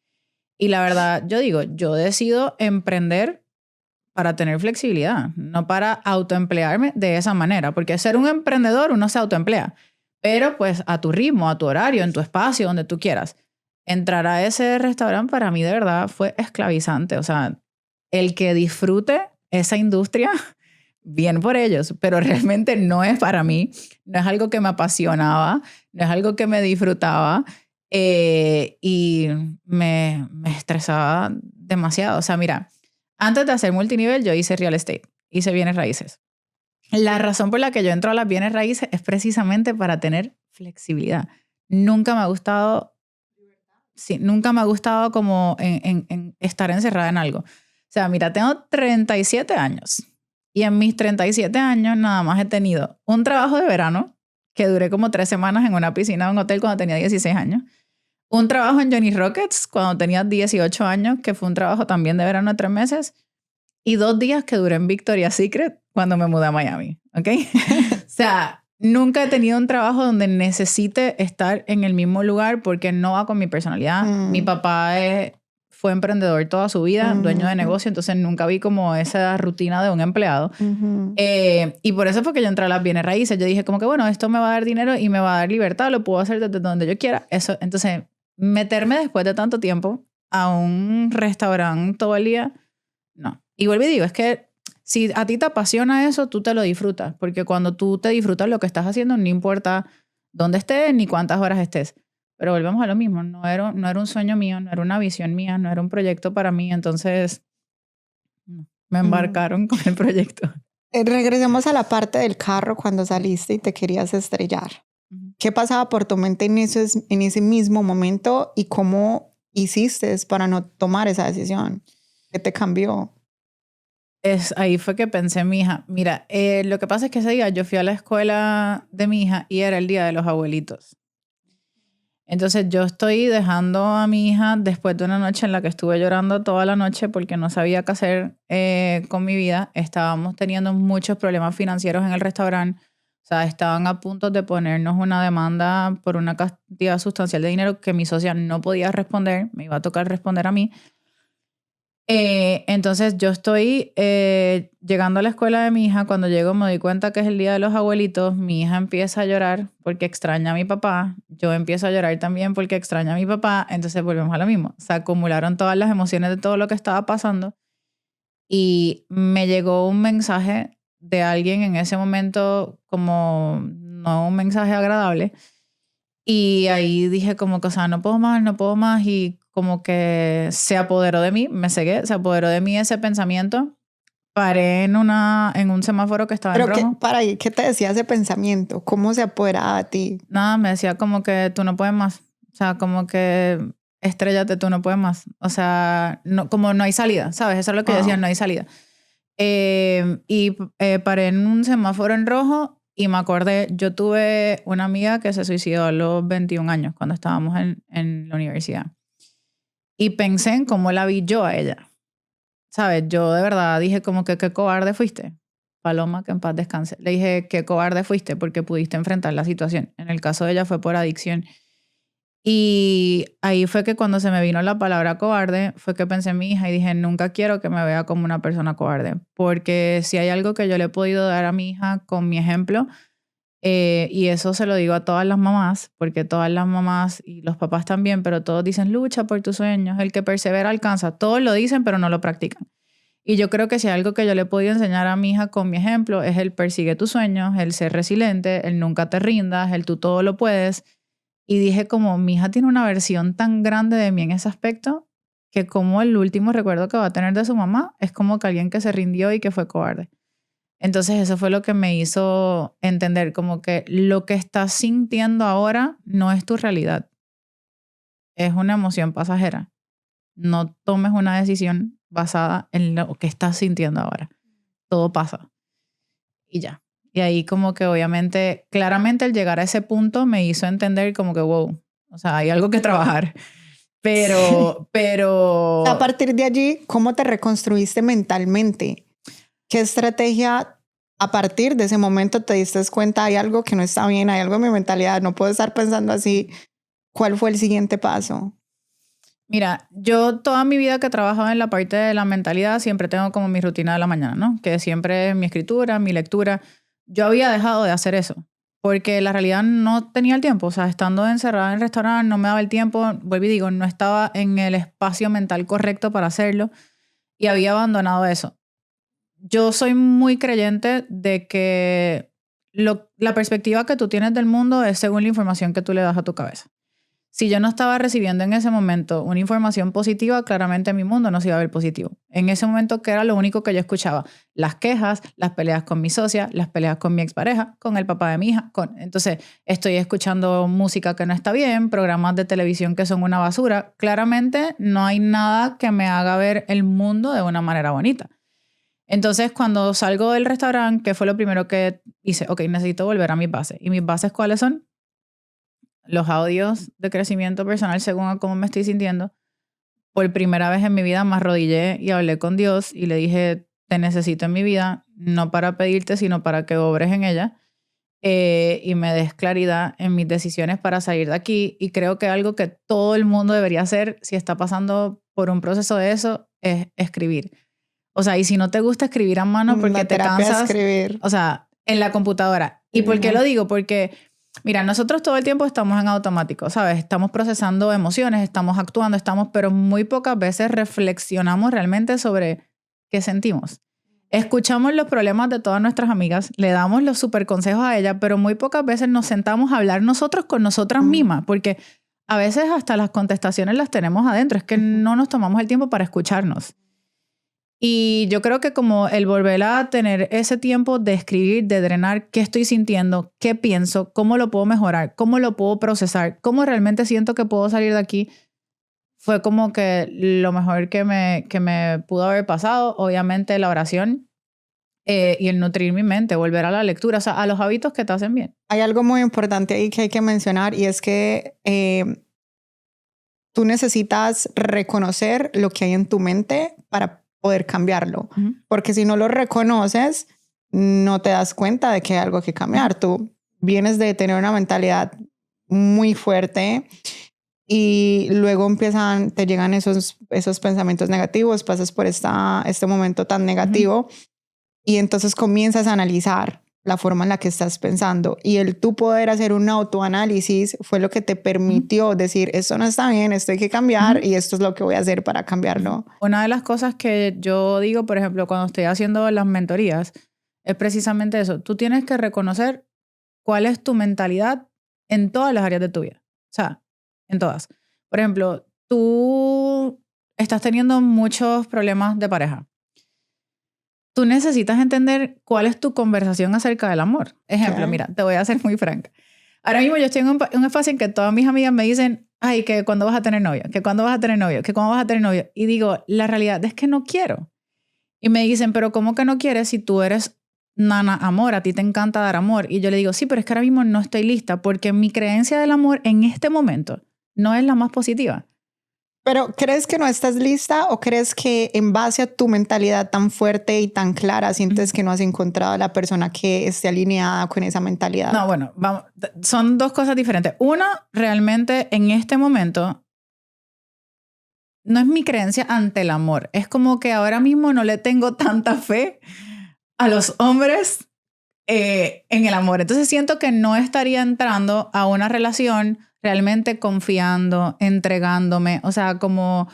Y la verdad, yo digo, yo decido emprender para tener flexibilidad, no para autoemplearme de esa manera, porque ser un emprendedor uno se autoemplea, pero pues a tu ritmo, a tu horario, en tu espacio, donde tú quieras. Entrar a ese restaurante para mí de verdad fue esclavizante, o sea, el que disfrute esa industria, bien por ellos, pero realmente no es para mí, no es algo que me apasionaba, no es algo que me disfrutaba y me estresaba demasiado. O sea, mira, antes de hacer multinivel yo hice real estate, hice bienes raíces. La razón por la que yo entro a las bienes raíces es precisamente para tener flexibilidad. Nunca me ha gustado, sí, nunca me ha gustado como en estar encerrada en algo. O sea, mira, tengo 37 años y en mis 37 años nada más he tenido un trabajo de verano que duré como 3 semanas en una piscina de un hotel cuando tenía 16 años. Un trabajo en Johnny Rockets cuando tenía 18 años, que fue un trabajo también de verano de 3 meses. Y 2 días que duré en Victoria's Secret cuando me mudé a Miami, ¿ok? O sea, nunca he tenido un trabajo donde necesite estar en el mismo lugar porque no va con mi personalidad. Mi papá fue emprendedor toda su vida, dueño de negocio, entonces nunca vi como esa rutina de un empleado. Y por eso fue que yo entré a las bienes raíces. Yo dije como que, bueno, esto me va a dar dinero y me va a dar libertad, lo puedo hacer desde donde yo quiera. Eso, entonces, meterme después de tanto tiempo a un restaurante todo el día, no. Y vuelvo y digo, es que si a ti te apasiona eso, tú te lo disfrutas. Porque cuando tú te disfrutas lo que estás haciendo, no importa dónde estés ni cuántas horas estés. Pero volvemos a lo mismo. No era un sueño mío, no era una visión mía, no era un proyecto para mí. Entonces, me embarcaron con el proyecto. Regresemos a la parte del carro cuando saliste y te querías estrellar. ¿Qué pasaba por tu mente en ese mismo momento y cómo hiciste para no tomar esa decisión? ¿Qué te cambió? Ahí fue que pensé en mi hija. Mira, lo que pasa es que ese día yo fui a la escuela de mi hija y era el día de los abuelitos. Entonces yo estoy dejando a mi hija después de una noche en la que estuve llorando toda la noche porque no sabía qué hacer con mi vida. Estábamos teniendo muchos problemas financieros en el restaurante. O sea, estaban a punto de ponernos una demanda por una cantidad sustancial de dinero que mi socia no podía responder. Me iba a tocar responder a mí. Entonces yo estoy llegando a la escuela de mi hija. Cuando llego me doy cuenta que es el día de los abuelitos. Mi hija empieza a llorar porque extraña a mi papá. Yo empiezo a llorar también porque extraña a mi papá. Entonces volvemos a lo mismo. Se acumularon todas las emociones de todo lo que estaba pasando. Y me llegó un mensaje de alguien en ese momento, como no un mensaje agradable. Y ahí dije como que, o sea, no puedo más. Y como que se apoderó de mí, me cegué, se apoderó de mí ese pensamiento. Paré en un semáforo que estaba en rojo. ¿Qué te decía ese pensamiento? ¿Cómo se apoderaba de ti? Nada, me decía como que tú no puedes más. O sea, como que estréllate, tú no puedes más. O sea, no, como no hay salida, ¿sabes? Eso es lo que decía, no hay salida. Paré en un semáforo en rojo y me acordé, yo tuve una amiga que se suicidó a los 21 años cuando estábamos en la universidad. Y pensé en cómo la vi yo a ella. ¿Sabes? Yo de verdad dije como que qué cobarde fuiste. Paloma, que en paz descanse. Le dije, qué cobarde fuiste porque pudiste enfrentar la situación. En el caso de ella fue por adicción. Y ahí fue que cuando se me vino la palabra cobarde, fue que pensé en mi hija y dije, nunca quiero que me vea como una persona cobarde. Porque si hay algo que yo le he podido dar a mi hija con mi ejemplo, y eso se lo digo a todas las mamás, porque todas las mamás y los papás también, pero todos dicen, lucha por tus sueños, el que persevera alcanza. Todos lo dicen, pero no lo practican. Y yo creo que si hay algo que yo le he podido enseñar a mi hija con mi ejemplo, es el persigue tus sueños, el ser resiliente, el nunca te rindas, el tú todo lo puedes. Y dije como, mi hija tiene una versión tan grande de mí en ese aspecto, que como el último recuerdo que va a tener de su mamá es como que alguien que se rindió y que fue cobarde. Entonces eso fue lo que me hizo entender como que lo que estás sintiendo ahora no es tu realidad. Es una emoción pasajera. No tomes una decisión basada en lo que estás sintiendo ahora. Todo pasa. Y ya. Y ahí como que obviamente, claramente el llegar a ese punto me hizo entender como que wow, o sea, hay algo que trabajar. Pero... A partir de allí, ¿cómo te reconstruiste mentalmente? ¿Qué estrategia a partir de ese momento te diste cuenta hay algo que no está bien, hay algo en mi mentalidad, no puedo estar pensando así? ¿Cuál fue el siguiente paso? Mira, yo toda mi vida que he trabajado en la parte de la mentalidad siempre tengo como mi rutina de la mañana, ¿no? Que siempre es mi escritura, mi lectura. Yo había dejado de hacer eso porque la realidad no tenía el tiempo. O sea, estando encerrada en el restaurante no me daba el tiempo. Vuelvo y digo, no estaba en el espacio mental correcto para hacerlo. y había abandonado eso. Yo soy muy creyente de que la perspectiva que tú tienes del mundo es según la información que tú le das a tu cabeza. Si yo no estaba recibiendo en ese momento una información positiva, claramente mi mundo no se iba a ver positivo. En ese momento, que era lo único que yo escuchaba, las quejas, las peleas con mi socia, las peleas con mi expareja, con el papá de mi hija. Entonces, estoy escuchando música que no está bien, programas de televisión que son una basura. Claramente, no hay nada que me haga ver el mundo de una manera bonita. Entonces, cuando salgo del restaurante, ¿qué fue lo primero que hice? Ok, necesito volver a mis bases. ¿Y mis bases cuáles son? Los audios de crecimiento personal según a cómo me estoy sintiendo. Por primera vez en mi vida me arrodillé y hablé con Dios y le dije, te necesito en mi vida, no para pedirte, sino para que obres en ella y me des claridad en mis decisiones para salir de aquí. Y creo que algo que todo el mundo debería hacer si está pasando por un proceso de eso es escribir. O sea, y si no te gusta escribir a mano porque te cansas, escribir. o sea, en la computadora. ¿Y por qué lo digo? Porque mira, nosotros todo el tiempo estamos en automático, ¿sabes? Estamos procesando emociones, estamos actuando, pero muy pocas veces reflexionamos realmente sobre qué sentimos. Escuchamos los problemas de todas nuestras amigas, le damos los super consejos a ellas, pero muy pocas veces nos sentamos a hablar nosotros con nosotras mismas, porque a veces hasta las contestaciones las tenemos adentro, es que no nos tomamos el tiempo para escucharnos. Y yo creo que como el volver a tener ese tiempo de escribir, de drenar qué estoy sintiendo, qué pienso, cómo lo puedo mejorar, cómo lo puedo procesar, cómo realmente siento que puedo salir de aquí, fue como que lo mejor que me pudo haber pasado. Obviamente la oración y el nutrir mi mente, volver a la lectura, o sea, a los hábitos que te hacen bien. Hay algo muy importante ahí que hay que mencionar y es que tú necesitas reconocer lo que hay en tu mente para poder cambiarlo. Porque si no lo reconoces, no te das cuenta de que hay algo que cambiar. Tú vienes de tener una mentalidad muy fuerte y luego te llegan esos pensamientos negativos, pasas por este momento tan negativo y entonces comienzas a analizar la forma en la que estás pensando y el tú poder hacer un autoanálisis fue lo que te permitió decir, esto no está bien, esto hay que cambiar y esto es lo que voy a hacer para cambiarlo. Una de las cosas que yo digo, por ejemplo, cuando estoy haciendo las mentorías, es precisamente eso. Tú tienes que reconocer cuál es tu mentalidad en todas las áreas de tu vida. O sea, en todas. Por ejemplo, tú estás teniendo muchos problemas de pareja. Tú necesitas entender cuál es tu conversación acerca del amor. Ejemplo, mira, te voy a ser muy franca. Ahora mismo yo estoy en un espacio en que todas mis amigas me dicen, ay, que cuándo vas a tener novio, que cuándo vas a tener novio, que cuándo vas a tener novio. Y digo, la realidad es que no quiero. Y me dicen, pero ¿cómo que no quieres si tú eres nana amor? A ti te encanta dar amor. Y yo le digo, sí, pero es que ahora mismo no estoy lista porque mi creencia del amor en este momento no es la más positiva. Pero ¿crees que no estás lista o crees que en base a tu mentalidad tan fuerte y tan clara sientes que no has encontrado a la persona que esté alineada con esa mentalidad? No, bueno, vamos, son dos cosas diferentes. Una, realmente en este momento no es mi creencia ante el amor. Es como que ahora mismo no le tengo tanta fe a los hombres en el amor. Entonces siento que no estaría entrando a una relación realmente confiando, entregándome, o sea, como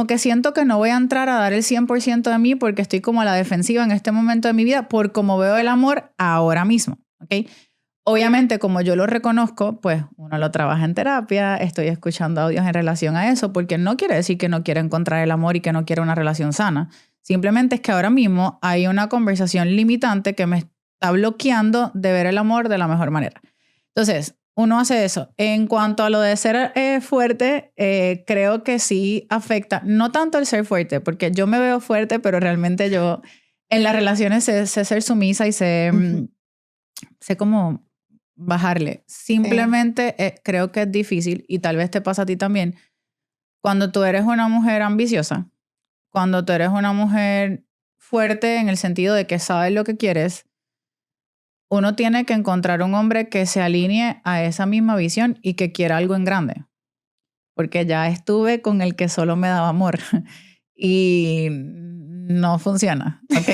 que siento que no voy a entrar a dar el 100% de mí porque estoy como a la defensiva en este momento de mi vida por cómo veo el amor ahora mismo, ¿ok? Obviamente, como yo lo reconozco, pues uno lo trabaja en terapia, estoy escuchando audios en relación a eso, porque no quiere decir que no quiera encontrar el amor y que no quiera una relación sana. Simplemente es que ahora mismo hay una conversación limitante que me está bloqueando de ver el amor de la mejor manera. Entonces, uno hace eso. En cuanto a lo de ser fuerte, creo que sí afecta, no tanto el ser fuerte, porque yo me veo fuerte, pero realmente yo en las relaciones sé ser sumisa y sé cómo bajarle. Simplemente creo que es difícil, y tal vez te pasa a ti también, cuando tú eres una mujer ambiciosa, cuando tú eres una mujer fuerte en el sentido de que sabes lo que quieres, uno tiene que encontrar un hombre que se alinee a esa misma visión y que quiera algo en grande. Porque ya estuve con el que solo me daba amor y no funciona, ¿ok?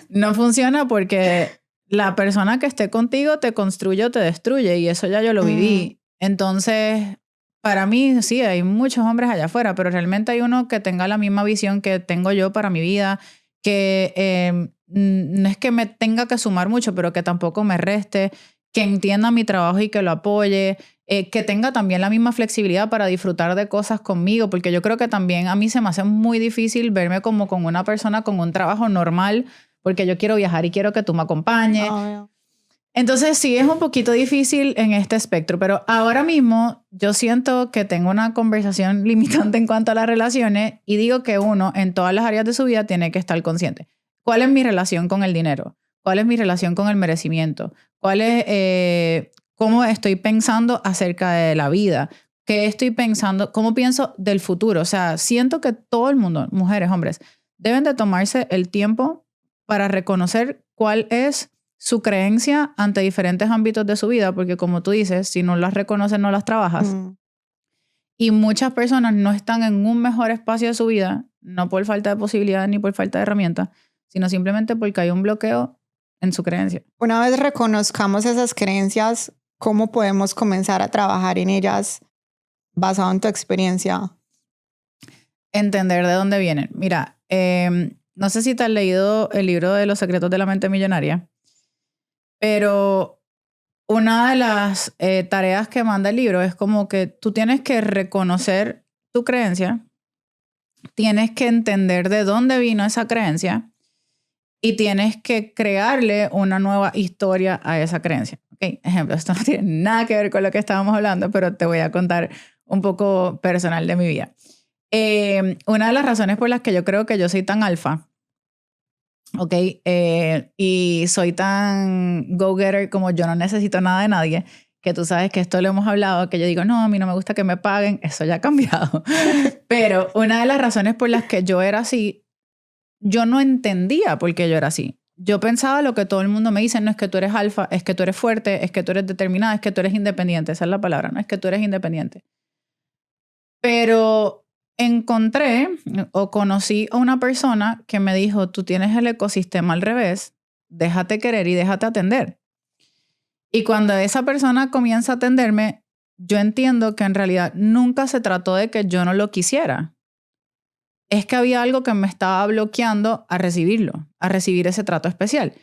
No funciona porque la persona que esté contigo te construye o te destruye y eso ya yo lo viví. Entonces, para mí, sí, hay muchos hombres allá afuera, pero realmente hay uno que tenga la misma visión que tengo yo para mi vida, que no es que me tenga que sumar mucho, pero que tampoco me reste, que entienda mi trabajo y que lo apoye, que tenga también la misma flexibilidad para disfrutar de cosas conmigo, porque yo creo que también a mí se me hace muy difícil verme como con una persona con un trabajo normal, porque yo quiero viajar y quiero que tú me acompañes. Obvio. Entonces sí es un poquito difícil en este espectro, pero ahora mismo yo siento que tengo una conversación limitante en cuanto a las relaciones y digo que uno en todas las áreas de su vida tiene que estar consciente. ¿Cuál es mi relación con el dinero? ¿Cuál es mi relación con el merecimiento? ¿Cuál es, cómo estoy pensando acerca de la vida? ¿Qué estoy pensando? ¿Cómo pienso del futuro? O sea, siento que todo el mundo, mujeres, hombres, deben de tomarse el tiempo para reconocer cuál es su creencia ante diferentes ámbitos de su vida, porque como tú dices, si no las reconoces, no las trabajas. Y muchas personas no están en un mejor espacio de su vida, no por falta de posibilidades ni por falta de herramientas, sino simplemente porque hay un bloqueo en su creencia. Una vez reconozcamos esas creencias, ¿cómo podemos comenzar a trabajar en ellas basado en tu experiencia? Entender de dónde vienen. Mira, no sé si te has leído el libro de Los secretos de la mente millonaria, pero una de las tareas que manda el libro es como que tú tienes que reconocer tu creencia, tienes que entender de dónde vino esa creencia y tienes que crearle una nueva historia a esa creencia. Okay, ejemplo, esto no tiene nada que ver con lo que estábamos hablando, pero te voy a contar un poco personal de mi vida. Una de las razones por las que yo creo que yo soy tan alfa, ok, y soy tan go-getter como yo no necesito nada de nadie, que tú sabes que esto lo hemos hablado, que yo digo, no, a mí no me gusta que me paguen, eso ya ha cambiado. Pero una de las razones por las que yo era así, yo no entendía por qué yo era así. Yo pensaba lo que todo el mundo me dice, no es que tú eres alfa, es que tú eres fuerte, es que tú eres determinada, es que tú eres independiente, esa es la palabra, no es que tú eres independiente. Pero encontré o conocí a una persona que me dijo, tú tienes el ecosistema al revés, déjate querer y déjate atender. Y cuando esa persona comienza a atenderme, yo entiendo que en realidad nunca se trató de que yo no lo quisiera. Es que había algo que me estaba bloqueando a recibirlo, a recibir ese trato especial.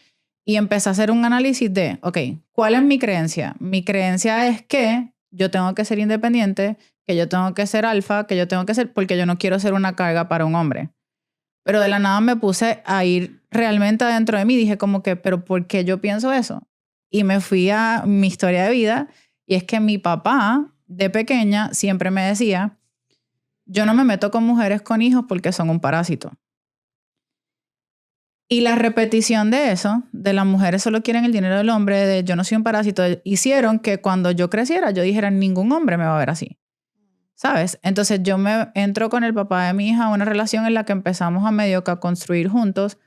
Y empecé a hacer un análisis de, ok, ¿cuál es mi creencia? Mi creencia es que yo tengo que ser independiente, que yo tengo que ser alfa, que yo tengo que ser, porque yo no quiero ser una carga para un hombre. Pero de la nada me puse a ir realmente adentro de mí. Dije como que, ¿pero por qué yo pienso eso? Y me fui a mi historia de vida. Y es que mi papá, de pequeña, siempre me decía, yo no me meto con mujeres con hijos porque son un parásito. Y la repetición de eso, de las mujeres solo quieren el dinero del hombre, de yo no soy un parásito, hicieron que cuando yo creciera yo dijera, ningún hombre me va a ver así. ¿Sabes? Entonces yo me entro con el papá de mi hija a una relación en la que empezamos a medio que a construir juntos,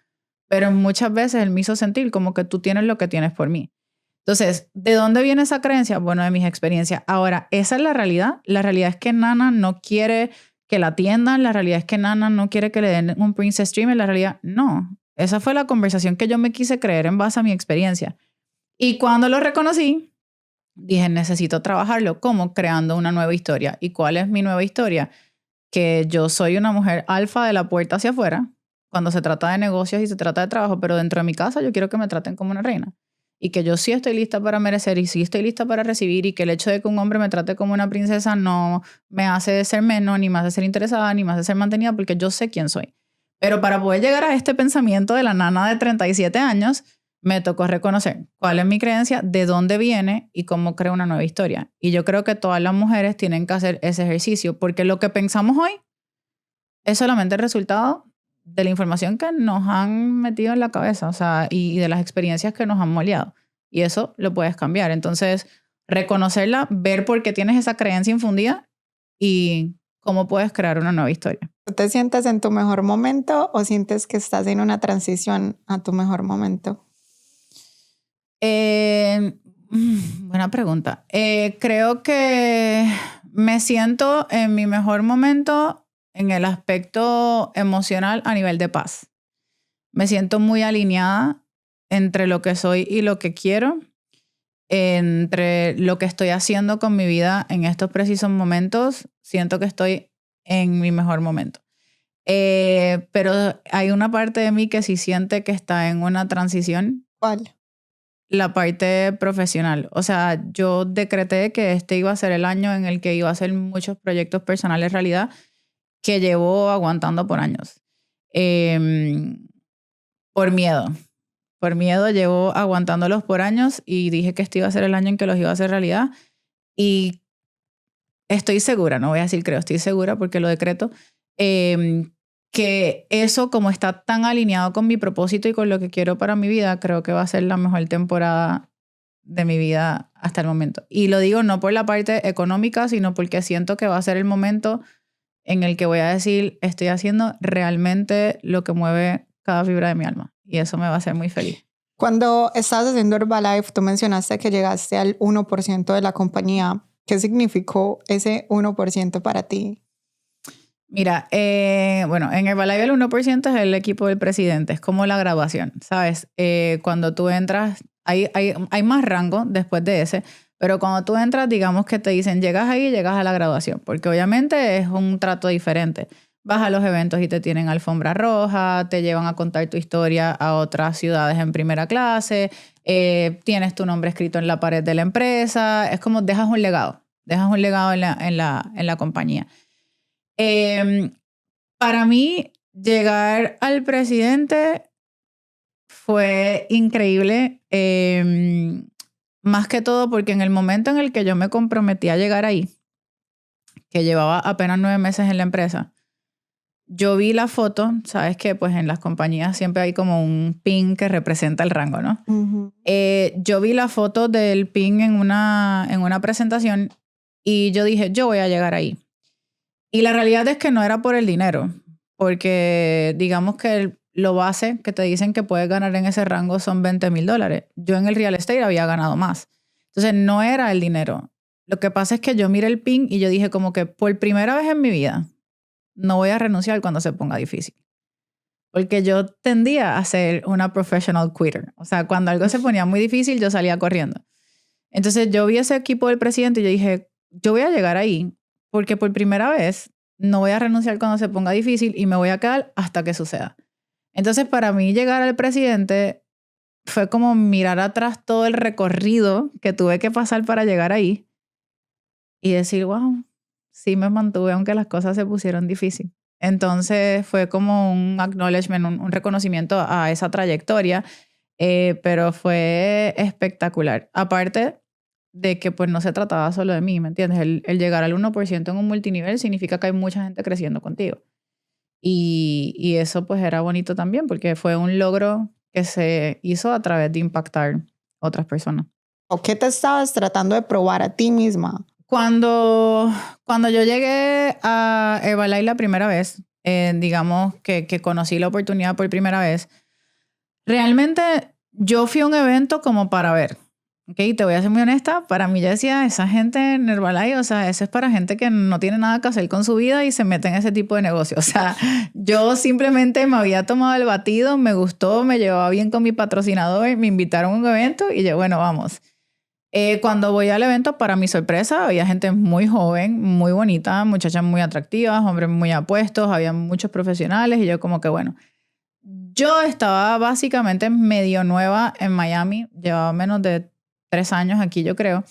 pero muchas veces él me hizo sentir como que tú tienes lo que tienes por mí. Entonces, ¿de dónde viene esa creencia? Bueno, de mis experiencias. Ahora, esa es la realidad. La realidad es que Nana no quiere que la atiendan, la realidad es que Nana no quiere que le den un Princess Dream, en la realidad no. Esa fue la conversación que yo me quise creer en base a mi experiencia. Y cuando lo reconocí, dije, necesito trabajarlo. ¿Cómo? Creando una nueva historia. ¿Y cuál es mi nueva historia? Que yo soy una mujer alfa de la puerta hacia afuera, cuando se trata de negocios y se trata de trabajo, pero dentro de mi casa yo quiero que me traten como una reina. Y que yo sí estoy lista para merecer y sí estoy lista para recibir y que el hecho de que un hombre me trate como una princesa no me hace ser menos, ni me hace ser interesada, ni me hace ser mantenida, porque yo sé quién soy. Pero para poder llegar a este pensamiento de la nana de 37 años, me tocó reconocer cuál es mi creencia, de dónde viene y cómo creo una nueva historia. Y yo creo que todas las mujeres tienen que hacer ese ejercicio, porque lo que pensamos hoy es solamente el resultado de la información que nos han metido en la cabeza, o sea, y de las experiencias que nos han moldeado. Y eso lo puedes cambiar. Entonces, reconocerla, ver por qué tienes esa creencia infundida y cómo puedes crear una nueva historia. ¿Tú te sientes en tu mejor momento o sientes que estás en una transición a tu mejor momento? Buena pregunta. Creo que me siento en mi mejor momento en el aspecto emocional a nivel de paz. Me siento muy alineada entre lo que soy y lo que quiero. entre lo que estoy haciendo con mi vida en estos precisos momentos, siento que estoy en mi mejor momento. Pero hay una parte de mí que sí siente que está en una transición. ¿Cuál? La parte profesional. O sea, yo decreté que este iba a ser el año en el que iba a hacer muchos proyectos personales realidad que llevo aguantando por años. Por miedo. Por miedo llevo aguantándolos por años y dije que este iba a ser el año en que los iba a hacer realidad. Y estoy segura, no voy a decir creo, estoy segura porque lo decreto, que eso como está tan alineado con mi propósito y con lo que quiero para mi vida, creo que va a ser la mejor temporada de mi vida hasta el momento. Y lo digo no por la parte económica, sino porque siento que va a ser el momento en el que voy a decir, estoy haciendo realmente lo que mueve cada fibra de mi alma. Y eso me va a hacer muy feliz. Cuando estabas haciendo Herbalife, tú mencionaste que llegaste al 1% de la compañía. ¿Qué significó ese 1% para ti? Mira, bueno, en Herbalife el 1% es el equipo del presidente, es como la graduación, ¿sabes? Cuando tú entras, hay más rango después de ese, pero cuando tú entras, digamos que te dicen, llegas ahí, llegas a la graduación, porque obviamente es un trato diferente. Vas a los eventos y te tienen alfombra roja, te llevan a contar tu historia a otras ciudades en primera clase, tienes tu nombre escrito en la pared de la empresa, es como dejas un legado en la compañía. Para mí, llegar al presidente fue increíble, más que todo porque en el momento en el que yo me comprometí a llegar ahí, que llevaba apenas 9 meses en la empresa, yo vi la foto, sabes que pues en las compañías siempre hay como un pin que representa el rango, ¿no? Uh-huh. Yo vi la foto del pin en una presentación y yo dije, yo voy a llegar ahí. Y la realidad es que no era por el dinero, porque digamos que lo base que te dicen que puedes ganar en ese rango son $20,000. Yo en el real estate había ganado más. Entonces no era el dinero. Lo que pasa es que yo miré el pin y yo dije como que por primera vez en mi vida no voy a renunciar cuando se ponga difícil. Porque yo tendía a ser una professional quitter. O sea, cuando algo se ponía muy difícil, yo salía corriendo. Entonces yo vi ese equipo del presidente y yo dije, yo voy a llegar ahí porque por primera vez no voy a renunciar cuando se ponga difícil y me voy a quedar hasta que suceda. Entonces para mí llegar al presidente fue como mirar atrás todo el recorrido que tuve que pasar para llegar ahí y decir, wow, sí me mantuve aunque las cosas se pusieron difíciles. Entonces fue como un acknowledgement, un reconocimiento a esa trayectoria, pero fue espectacular. Aparte de que pues no se trataba solo de mí, ¿me entiendes? El llegar al 1% en un multinivel significa que hay mucha gente creciendo contigo. Y eso pues era bonito también porque fue un logro que se hizo a través de impactar otras personas. ¿O qué te estabas tratando de probar a ti misma? Cuando yo llegué a Herbalife la primera vez, digamos que conocí la oportunidad por primera vez, realmente yo fui a un evento como para ver. Okay, te voy a ser muy honesta, para mí yo decía, esa gente en Herbalife, o sea, eso es para gente que no tiene nada que hacer con su vida y se mete en ese tipo de negocio. O sea, yo simplemente me había tomado el batido, me gustó, me llevaba bien con mi patrocinador, me invitaron a un evento y yo, bueno, vamos. Cuando voy al evento, para mi sorpresa, había gente muy joven, muy bonita, muchachas muy atractivas, hombres muy apuestos, había muchos profesionales y yo como que, bueno, yo estaba básicamente medio nueva en Miami, llevaba menos de 3 años aquí, yo creo.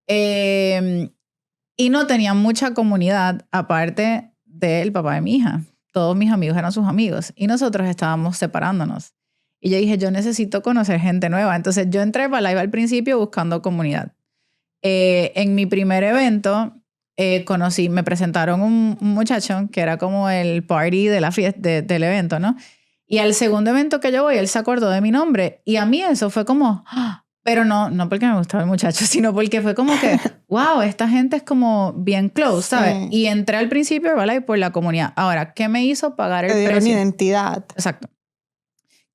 Y no tenía mucha comunidad aparte del papá de mi hija. Todos mis amigos eran sus amigos y nosotros estábamos separándonos. Y yo dije, yo necesito conocer gente nueva. Entonces yo entré para Live al principio buscando comunidad. En mi primer evento me presentaron un muchacho que era como el party de la fiesta, del evento, ¿no? Y al segundo evento que yo voy, él se acordó de mi nombre. Y a mí eso fue como... ¡ah! Pero no porque me gustaba el muchacho, sino porque fue como que, wow, esta gente es como bien close, ¿sabes? Sí. Y entré al principio, ¿vale? Por la comunidad. Ahora, ¿qué me hizo pagar el precio? Te dieron identidad. Exacto.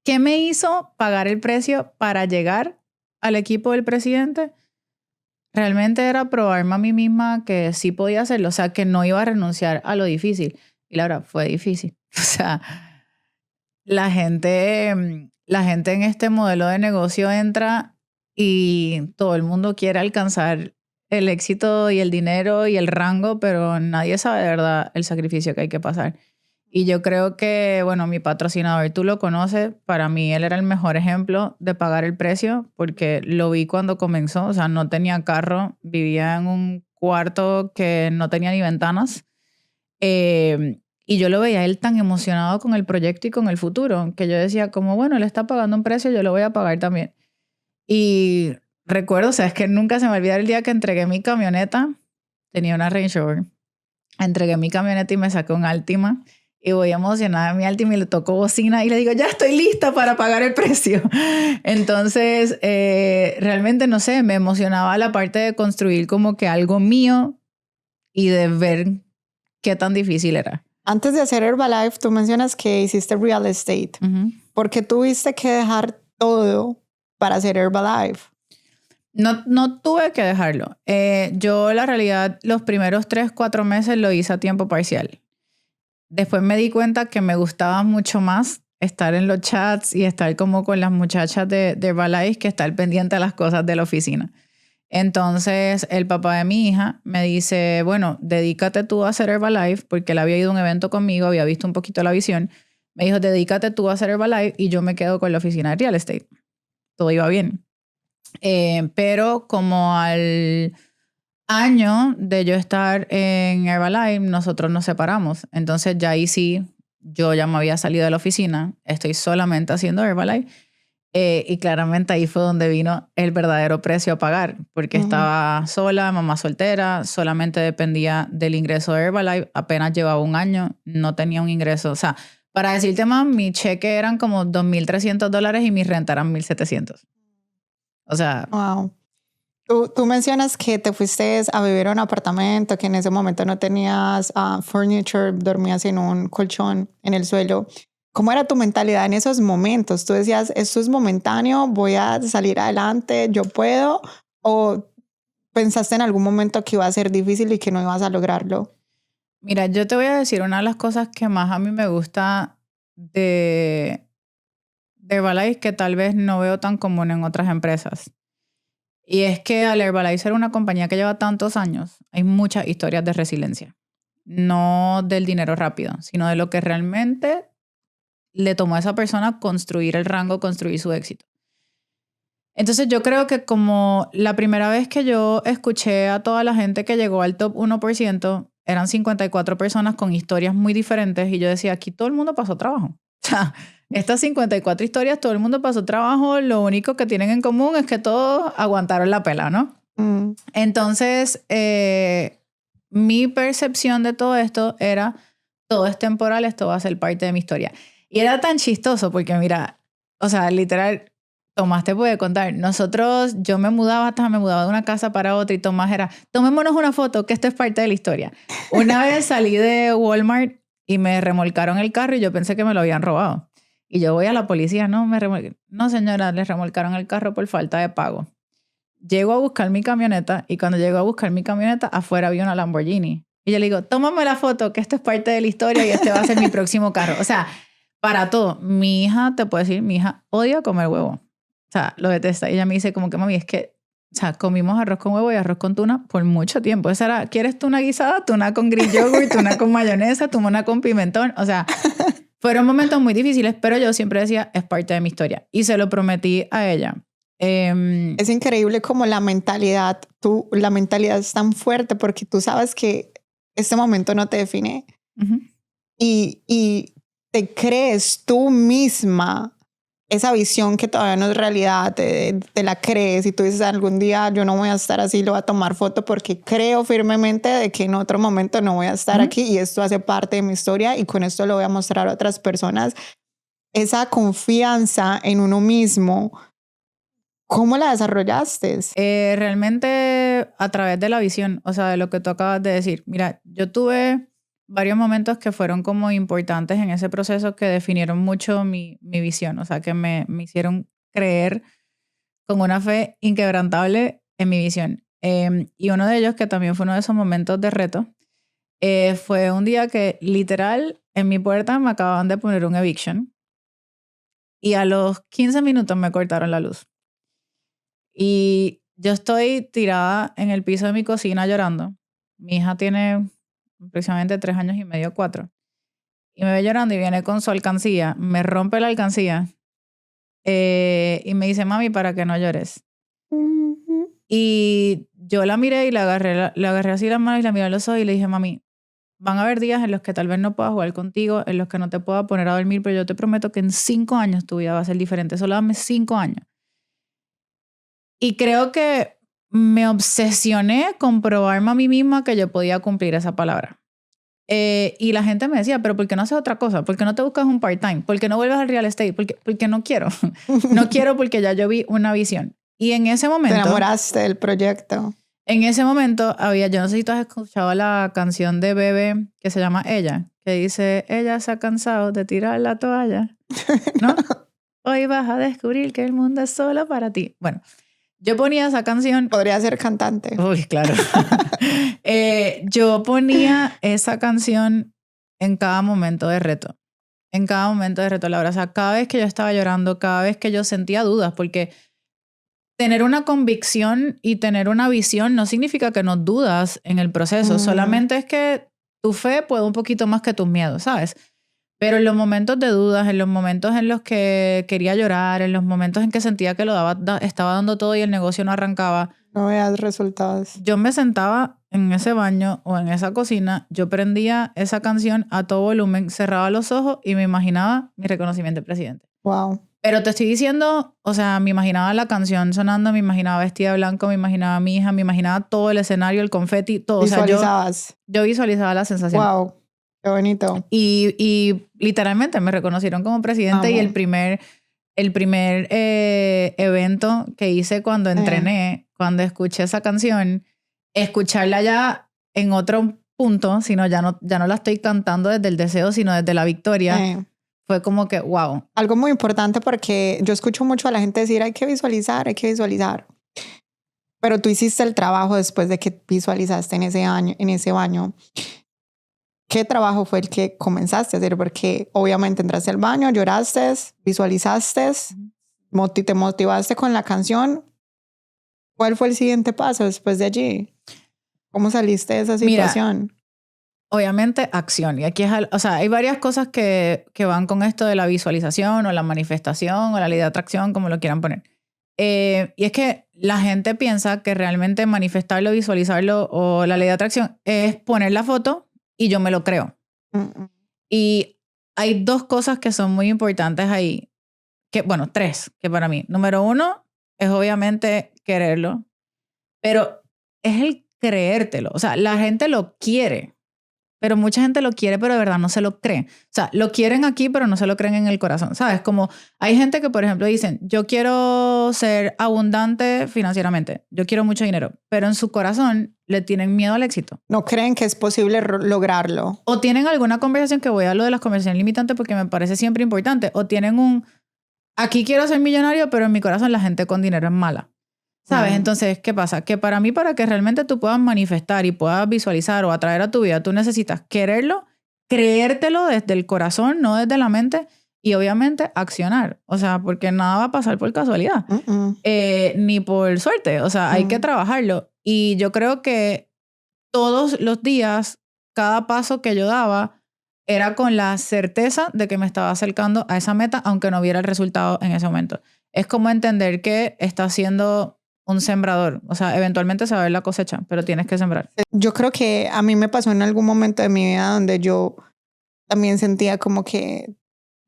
¿Qué me hizo pagar el precio para llegar al equipo del presidente? Realmente era probarme a mí misma que sí podía hacerlo, o sea, que no iba a renunciar a lo difícil. Y la verdad, fue difícil. O sea, la gente en este modelo de negocio entra y todo el mundo quiere alcanzar el éxito y el dinero y el rango, pero nadie sabe de verdad el sacrificio que hay que pasar. Y yo creo que, bueno, mi patrocinador, tú lo conoces, para mí él era el mejor ejemplo de pagar el precio porque lo vi cuando comenzó, o sea, no tenía carro, vivía en un cuarto que no tenía ni ventanas. Y yo lo veía a él tan emocionado con el proyecto y con el futuro, que yo decía como, bueno, él está pagando un precio, yo lo voy a pagar también. Y recuerdo, o sea, es que nunca se me olvida el día que entregué mi camioneta, tenía una Range Rover, entregué mi camioneta y me saqué un Altima y voy emocionada a mi Altima y le tocó bocina y le digo, ya estoy lista para pagar el precio. Entonces, realmente, no sé, me emocionaba la parte de construir como que algo mío y de ver qué tan difícil era. Antes de hacer Herbalife, tú mencionas que hiciste real estate. ¿Por qué tuviste que dejar todo para hacer Herbalife? No tuve que dejarlo. Yo, la realidad, los primeros 3-4 meses lo hice a tiempo parcial. Después me di cuenta que me gustaba mucho más estar en los chats y estar como con las muchachas de Herbalife que estar pendiente de las cosas de la oficina. Entonces, el papá de mi hija me dice, bueno, dedícate tú a hacer Herbalife, porque él había ido a un evento conmigo, había visto un poquito la visión. Me dijo, dedícate tú a hacer Herbalife y yo me quedo con la oficina de real estate. Todo iba bien. Pero como al año de yo estar en Herbalife, nosotros nos separamos. Entonces ya ahí sí, yo ya me había salido de la oficina, estoy solamente haciendo Herbalife. Y claramente ahí fue donde vino el verdadero precio a pagar, porque estaba sola, mamá soltera, solamente dependía del ingreso de Herbalife, apenas llevaba un año, no tenía un ingreso. O sea, para decirte más, mi cheque eran como $2,300 y mi renta eran $1,700. O sea... Wow. Tú mencionas que te fuiste a vivir a un apartamento, que en ese momento no tenías furniture, dormías en un colchón en el suelo. ¿Cómo era tu mentalidad en esos momentos? ¿Tú decías, esto es momentáneo, voy a salir adelante, yo puedo? ¿O pensaste en algún momento que iba a ser difícil y que no ibas a lograrlo? Mira, yo te voy a decir una de las cosas que más a mí me gusta de Herbalife, que tal vez no veo tan común en otras empresas. Y es que al Herbalife ser una compañía que lleva tantos años, hay muchas historias de resiliencia. No del dinero rápido, sino de lo que realmente le tomó a esa persona construir el rango, construir su éxito. Entonces yo creo que como la primera vez que yo escuché a toda la gente que llegó al top 1%, eran 54 personas con historias muy diferentes y yo decía, aquí todo el mundo pasó trabajo. O sea, estas 54 historias, todo el mundo pasó trabajo, lo único que tienen en común es que todos aguantaron la pela, ¿no? Entonces, mi percepción de todo esto era, todo es temporal, esto va a ser parte de mi historia. Y era tan chistoso porque mira, o sea, literal, Tomás te puede contar, yo me mudaba de una casa para otra y Tomás era, tomémonos una foto, que esto es parte de la historia. Una vez salí de Walmart y me remolcaron el carro y yo pensé que me lo habían robado. Y yo voy a la policía, no señora, les remolcaron el carro por falta de pago. Llego a buscar mi camioneta y cuando llego a buscar mi camioneta, afuera había una Lamborghini. Y yo le digo, tómame la foto, que esto es parte de la historia y este va a ser mi próximo carro. O sea, para todo. Mi hija, te puedo decir, mi hija odia comer huevo. O sea, lo detesta. Y ella me dice como que, mami, es que, o sea, comimos arroz con huevo y arroz con tuna por mucho tiempo. Esa era, ¿quieres tuna guisada? Tuna con Greek yogurt, tuna con mayonesa, tuna con pimentón. O sea, fueron momentos muy difíciles, pero yo siempre decía, es parte de mi historia. Y se lo prometí a ella. Es increíble como la mentalidad es tan fuerte porque tú sabes que este momento no te define. Y te crees tú misma esa visión que todavía no es realidad, te la crees y tú dices algún día yo no voy a estar así, lo voy a tomar foto porque creo firmemente de que en otro momento no voy a estar aquí y esto hace parte de mi historia y con esto lo voy a mostrar a otras personas. Esa confianza en uno mismo, ¿cómo la desarrollaste? Realmente a través de la visión, o sea, de lo que tú acabas de decir. Mira, yo tuve varios momentos que fueron como importantes en ese proceso que definieron mucho mi visión, o sea, que me hicieron creer con una fe inquebrantable en mi visión. Y uno de ellos, que también fue uno de esos momentos de reto, fue un día que literal en mi puerta me acababan de poner un eviction y a los 15 minutos me cortaron la luz. Y yo estoy tirada en el piso de mi cocina llorando. Mi hija tiene aproximadamente 3 años y medio, 4. Y me ve llorando y viene con su alcancía, me rompe la alcancía y me dice, mami, para que no llores. Y yo la miré y le agarré así las manos y la miré a los ojos y le dije, mami, van a haber días en los que tal vez no pueda jugar contigo, en los que no te pueda poner a dormir, pero yo te prometo que en 5 años tu vida va a ser diferente. Solo dame 5 años. Y creo que me obsesioné con probarme a mí misma que yo podía cumplir esa palabra. Y la gente me decía, pero ¿por qué no haces otra cosa? ¿Por qué no te buscas un part-time? ¿Por qué no vuelves al real estate? Porque no quiero. No quiero porque ya yo vi una visión. Y en ese momento... Te enamoraste del proyecto. En ese momento yo no sé si tú has escuchado la canción de Bebe que se llama Ella, que dice, ella se ha cansado de tirar la toalla, ¿no? Hoy vas a descubrir que el mundo es solo para ti. Bueno, yo ponía esa canción... Podría ser cantante. Uy, claro. Yo ponía esa canción en cada momento de reto. En cada momento de reto, Laura. O sea, cada vez que yo estaba llorando, cada vez que yo sentía dudas, porque tener una convicción y tener una visión no significa que no dudas en el proceso. Solamente es que tu fe puede un poquito más que tus miedos, ¿sabes? Pero en los momentos de dudas, en los momentos en los que quería llorar, en los momentos en que sentía que estaba dando todo y el negocio no arrancaba, no veas resultados. Yo me sentaba en ese baño o en esa cocina, yo prendía esa canción a todo volumen, cerraba los ojos y me imaginaba mi reconocimiento de presidente. Wow. Pero te estoy diciendo, o sea, me imaginaba la canción sonando, me imaginaba vestida de blanco, me imaginaba a mi hija, me imaginaba todo el escenario, el confeti, todo. Visualizabas. O sea, yo visualizaba la sensación. Wow, qué bonito. Y literalmente me reconocieron como presidente y el primer evento que hice cuando entrené, cuando escuché esa canción, escucharla ya en otro punto, sino ya no la estoy cantando desde el deseo, sino desde la victoria. Fue como que, wow. Algo muy importante porque yo escucho mucho a la gente decir, hay que visualizar. Pero tú hiciste el trabajo después de que visualizaste en ese baño. ¿Qué trabajo fue el que comenzaste a hacer? Porque obviamente entraste al baño, lloraste, visualizaste, te motivaste con la canción. ¿Cuál fue el siguiente paso después de allí? ¿Cómo saliste de esa situación? Mira, obviamente acción. Y aquí hay varias cosas que van con esto de la visualización o la manifestación o la ley de atracción, como lo quieran poner. Y es que la gente piensa que realmente manifestarlo, visualizarlo o la ley de atracción es poner la foto y yo me lo creo. Y hay 2 cosas que son muy importantes ahí. 3 que para mí. Número 1 es obviamente quererlo, pero es el creértelo. O sea, la gente lo quiere, pero mucha gente lo quiere, pero de verdad no se lo cree. O sea, lo quieren aquí, pero no se lo creen en el corazón, ¿sabes? Como hay gente que, por ejemplo, dicen, yo quiero ser abundante financieramente, yo quiero mucho dinero, pero en su corazón le tienen miedo al éxito. No creen que es posible lograrlo. O tienen alguna conversación, que voy a lo de las conversaciones limitantes porque me parece siempre importante, o tienen aquí quiero ser millonario, pero en mi corazón la gente con dinero es mala. ¿Sabes? Entonces, ¿qué pasa? Que para mí, para que realmente tú puedas manifestar y puedas visualizar o atraer a tu vida, tú necesitas quererlo, creértelo desde el corazón, no desde la mente, y obviamente accionar. O sea, porque nada va a pasar por casualidad, ni por suerte. O sea, hay que trabajarlo. Y yo creo que todos los días, cada paso que yo daba era con la certeza de que me estaba acercando a esa meta, aunque no viera el resultado en ese momento. Es como entender que está haciendo un sembrador. O sea, eventualmente se va a ver la cosecha, pero tienes que sembrar. Yo creo que a mí me pasó en algún momento de mi vida donde yo también sentía como que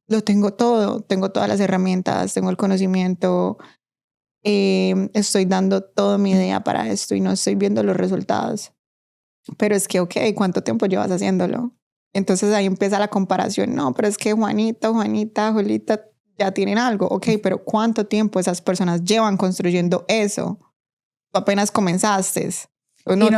lo tengo todo, tengo todas las herramientas, tengo el conocimiento, estoy dando toda mi idea para esto y no estoy viendo los resultados. Pero es que, ok, ¿cuánto tiempo llevas haciéndolo? Entonces ahí empieza la comparación. No, pero es que Juanita, Julita ya tienen algo. Ok, pero ¿cuánto tiempo esas personas llevan construyendo eso? Tú apenas comenzaste. No,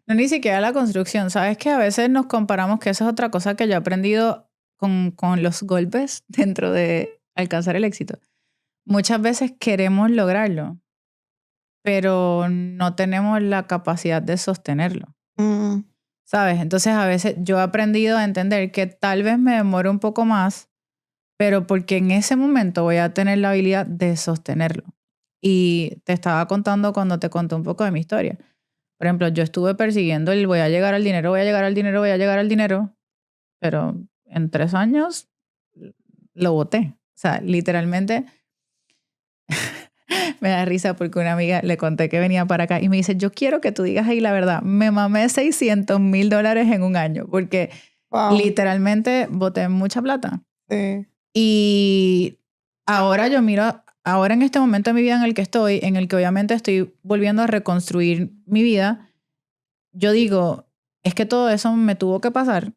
ni siquiera la construcción. Sabes que a veces nos comparamos, que esa es otra cosa que yo he aprendido con los golpes dentro de alcanzar el éxito. Muchas veces queremos lograrlo, pero no tenemos la capacidad de sostenerlo. ¿Sabes? Entonces a veces yo he aprendido a entender que tal vez me demore un poco más, pero porque en ese momento voy a tener la habilidad de sostenerlo. Y te estaba contando cuando te conté un poco de mi historia. Por ejemplo, yo estuve persiguiendo el voy a llegar al dinero, voy a llegar al dinero, voy a llegar al dinero, pero en 3 años lo boté. O sea, literalmente me da risa porque una amiga le conté que venía para acá y me dice, yo quiero que tú digas ahí la verdad, me mamé $600,000 en un año porque literalmente boté mucha plata. Sí. Y ahora yo miro, ahora en este momento de mi vida en el que estoy, en el que obviamente estoy volviendo a reconstruir mi vida, yo digo, es que todo eso me tuvo que pasar.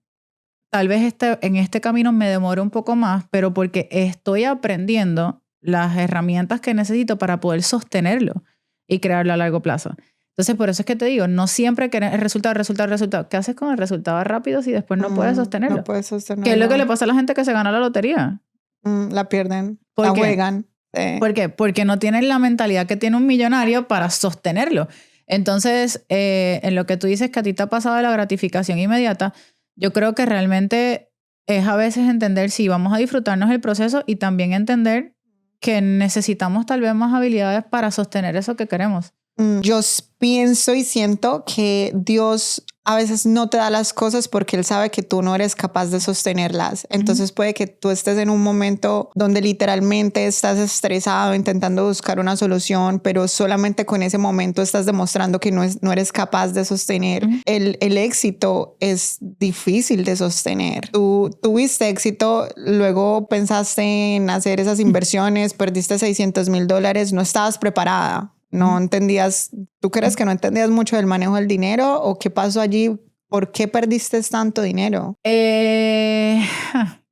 Tal vez en este camino me demore un poco más, pero porque estoy aprendiendo las herramientas que necesito para poder sostenerlo y crearlo a largo plazo. Entonces, por eso es que te digo, no siempre querés el resultado. ¿Qué haces con el resultado rápido si después no puedes sostenerlo? No puedes sostenerlo. ¿Qué es lo que le pasa a la gente que se gana la lotería? La pierden, la juegan. Sí. ¿Por qué? Porque no tienen la mentalidad que tiene un millonario para sostenerlo. Entonces, en lo que tú dices que a ti te ha pasado de la gratificación inmediata, yo creo que realmente es a veces entender si vamos a disfrutarnos el proceso y también entender que necesitamos tal vez más habilidades para sostener eso que queremos. Yo pienso y siento que Dios a veces no te da las cosas porque Él sabe que tú no eres capaz de sostenerlas. Entonces puede que tú estés en un momento donde literalmente estás estresado intentando buscar una solución, pero solamente con ese momento estás demostrando que no eres capaz de sostener. El éxito es difícil de sostener. Tú tuviste éxito, luego pensaste en hacer esas inversiones, perdiste $600,000, no estabas preparada. No entendías, ¿tú crees que no entendías mucho del manejo del dinero o qué pasó allí? ¿Por qué perdiste tanto dinero?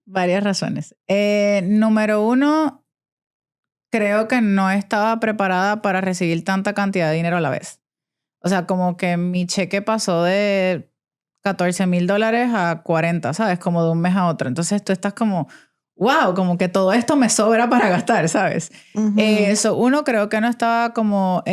Varias razones. Número 1, creo que no estaba preparada para recibir tanta cantidad de dinero a la vez. O sea, como que mi cheque pasó de $14,000 a 40, ¿sabes? Como de un mes a otro. Entonces tú estás como... wow, como que todo esto me sobra para gastar, ¿sabes? Eso, 1, creo que no estaba como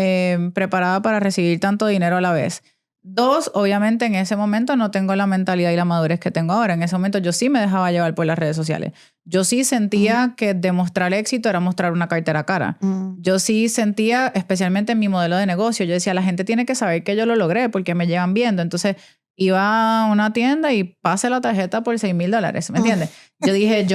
preparada para recibir tanto dinero a la vez. 2, obviamente en ese momento no tengo la mentalidad y la madurez que tengo ahora. En ese momento yo sí me dejaba llevar por las redes sociales. Yo sí sentía que demostrar éxito era mostrar una cartera cara. Yo sí sentía, especialmente en mi modelo de negocio, yo decía, la gente tiene que saber que yo lo logré porque me llevan viendo. Entonces... iba a una tienda y pase la tarjeta por $6,000, ¿me entiendes? Yo dije,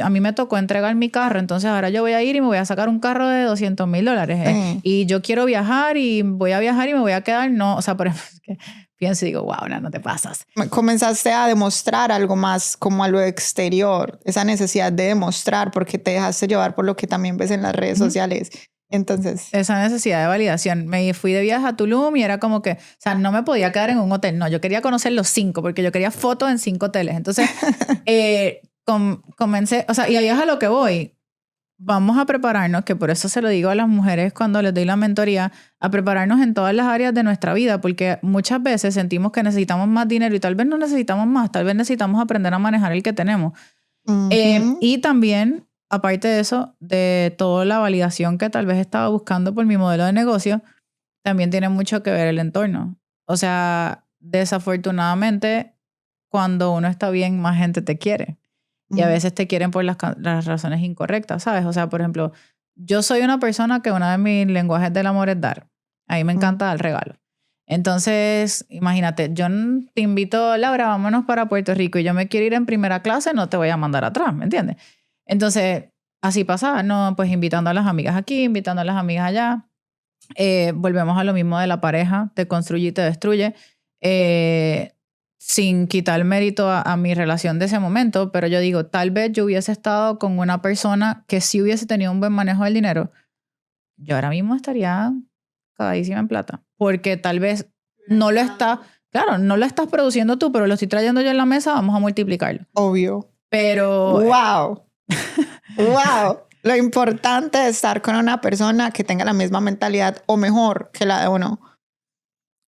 a mí me tocó entregar mi carro, entonces ahora yo voy a ir y me voy a sacar un carro de $200,000. Y yo quiero viajar y voy a viajar y me voy a quedar, no, o sea, por ejemplo, que pienso y digo, wow, no te pasas. Comenzaste a demostrar algo más como a lo exterior, esa necesidad de demostrar porque te dejaste llevar por lo que también ves en las redes sociales. Entonces, esa necesidad de validación. Me fui de viaje a Tulum y era como que, o sea, no me podía quedar en un hotel. No, yo quería conocer los 5 porque yo quería fotos en 5 hoteles. Entonces, comencé, o sea, y ahí es a lo que voy. Vamos a prepararnos, que por eso se lo digo a las mujeres cuando les doy la mentoría, a prepararnos en todas las áreas de nuestra vida, porque muchas veces sentimos que necesitamos más dinero y tal vez no necesitamos más, tal vez necesitamos aprender a manejar el que tenemos. Y también... aparte de eso, de toda la validación que tal vez estaba buscando por mi modelo de negocio, también tiene mucho que ver el entorno. O sea, desafortunadamente, cuando uno está bien, más gente te quiere. Y a veces te quieren por las razones incorrectas, ¿sabes? O sea, por ejemplo, yo soy una persona que uno de mis lenguajes del amor es dar. A mí me encanta dar regalo. Entonces, imagínate, yo te invito, Laura, vámonos para Puerto Rico y yo me quiero ir en primera clase, no te voy a mandar atrás, ¿me entiendes? Entonces, así pasaba, ¿no? Pues invitando a las amigas aquí, invitando a las amigas allá. Volvemos a lo mismo de la pareja, te construye y te destruye. Sin quitar el mérito a mi relación de ese momento, pero yo digo, tal vez yo hubiese estado con una persona que sí hubiese tenido un buen manejo del dinero, yo ahora mismo estaría cagadísima en plata. Porque tal vez no lo está, claro, no lo estás produciendo tú, pero lo estoy trayendo yo en la mesa, vamos a multiplicarlo. Obvio. Pero... ¡wow! ¡Wow! Lo importante es estar con una persona que tenga la misma mentalidad o mejor que la de uno.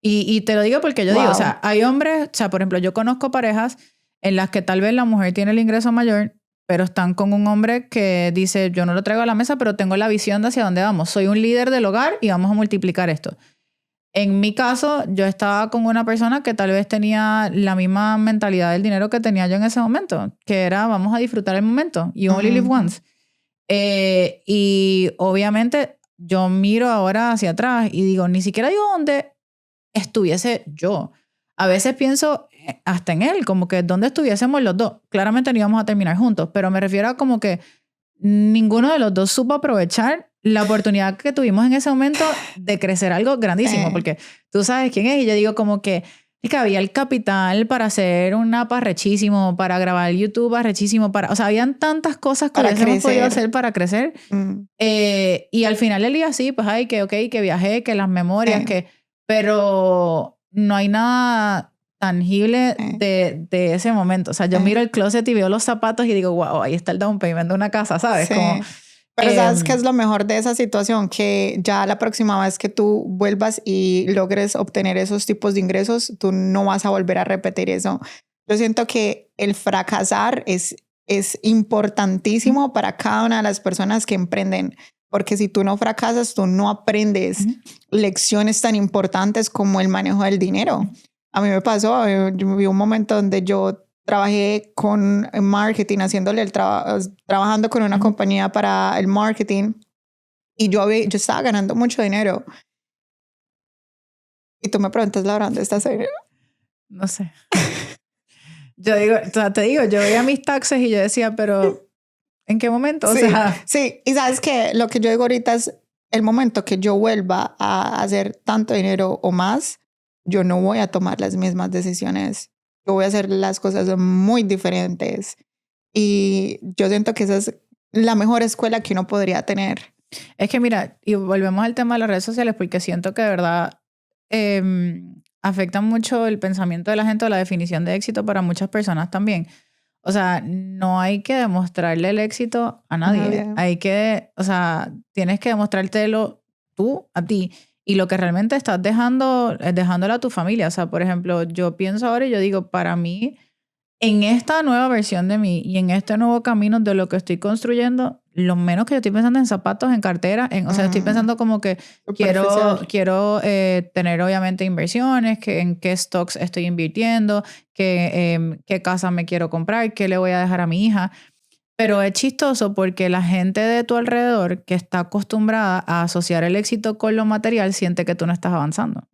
Y te lo digo porque yo digo, o sea, hay hombres, o sea, por ejemplo, yo conozco parejas en las que tal vez la mujer tiene el ingreso mayor, pero están con un hombre que dice, yo no lo traigo a la mesa, pero tengo la visión de hacia dónde vamos. Soy un líder del hogar y vamos a multiplicar esto. En mi caso, yo estaba con una persona que tal vez tenía la misma mentalidad del dinero que tenía yo en ese momento, que era, vamos a disfrutar el momento. You only live once. Y obviamente yo miro ahora hacia atrás y digo, ni siquiera digo dónde estuviese yo. A veces pienso hasta en él, como que dónde estuviésemos los dos. Claramente no íbamos a terminar juntos, pero me refiero a como que ninguno de los dos supo aprovechar la oportunidad que tuvimos en ese momento de crecer algo grandísimo, porque tú sabes quién es y yo digo como que había el capital para hacer un app arrechísimo, para grabar YouTube arrechísimo, o sea, habían tantas cosas que hubiésemos podido hacer para crecer. Y al final el día sí, pues que viajé, que las memorias, pero no hay nada tangible de ese momento. O sea, yo miro el closet y veo los zapatos y digo, wow, ahí está el down payment de una casa, ¿sabes? Sí. Como, pero ¿sabes qué es lo mejor de esa situación? Que ya la próxima vez que tú vuelvas y logres obtener esos tipos de ingresos, tú no vas a volver a repetir eso. Yo siento que el fracasar es importantísimo para cada una de las personas que emprenden. Porque si tú no fracasas, tú no aprendes lecciones tan importantes como el manejo del dinero. A mí me pasó, yo vi un momento donde yo trabajé con marketing, trabajando con una compañía para el marketing y yo estaba ganando mucho dinero. Y tú me preguntas, Laura, ¿dónde estás dinero? No sé. Yo digo, o sea, te digo, yo veía mis taxes y yo decía, pero ¿en qué momento? O sea, sí, y sabes que lo que yo digo ahorita es el momento que yo vuelva a hacer tanto dinero o más, yo no voy a tomar las mismas decisiones. Yo voy a hacer las cosas muy diferentes. Y yo siento que esa es la mejor escuela que uno podría tener. Es que mira, y volvemos al tema de las redes sociales porque siento que de verdad afectan mucho el pensamiento de la gente o la definición de éxito para muchas personas también. O sea, no hay que demostrarle el éxito a nadie. Hay que, o sea, tienes que demostrártelo tú a ti. Y lo que realmente estás dejándolo a tu familia. O sea, por ejemplo, yo pienso ahora y yo digo, para mí, en esta nueva versión de mí y en este nuevo camino de lo que estoy construyendo, lo menos que yo estoy pensando en zapatos, en cartera, o sea, estoy pensando como que quiero tener obviamente inversiones, en qué stocks estoy invirtiendo, qué casa me quiero comprar, qué le voy a dejar a mi hija. Pero es chistoso porque la gente de tu alrededor que está acostumbrada a asociar el éxito con lo material siente que tú no estás avanzando.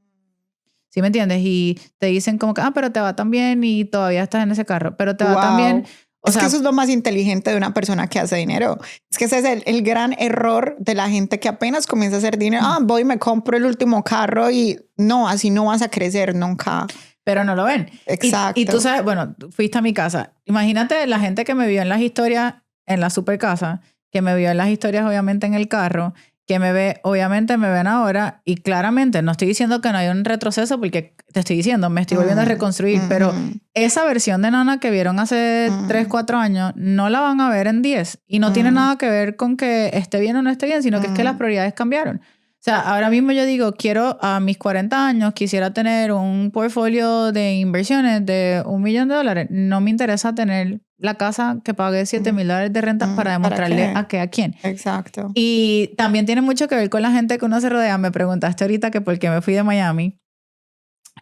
¿Sí me entiendes? Y te dicen como que, pero te va tan bien y todavía estás en ese carro, pero te va tan bien. Es que eso es lo más inteligente de una persona que hace dinero. Es que ese es el gran error de la gente que apenas comienza a hacer dinero. Voy y me compro el último carro y no, así no vas a crecer nunca. Pero no lo ven. Exacto. Y tú sabes, bueno, fuiste a mi casa. Imagínate la gente que me vio en las historias, en la super casa, que me vio en las historias obviamente en el carro, que me ve, obviamente me ven ahora y claramente no estoy diciendo que no hay un retroceso porque te estoy diciendo, me estoy volviendo a reconstruir, pero esa versión de Nana que vieron hace 3, 4 años no la van a ver en 10 y no tiene nada que ver con que esté bien o no esté bien, sino que es que las prioridades cambiaron. O sea, ahora mismo yo digo, quiero a mis 40 años, quisiera tener un portfolio de inversiones de $1 millón. No me interesa tener la casa que pague $7,000 de renta para demostrarle a quién. Exacto. Y también tiene mucho que ver con la gente que uno se rodea. Me preguntaste ahorita que por qué me fui de Miami.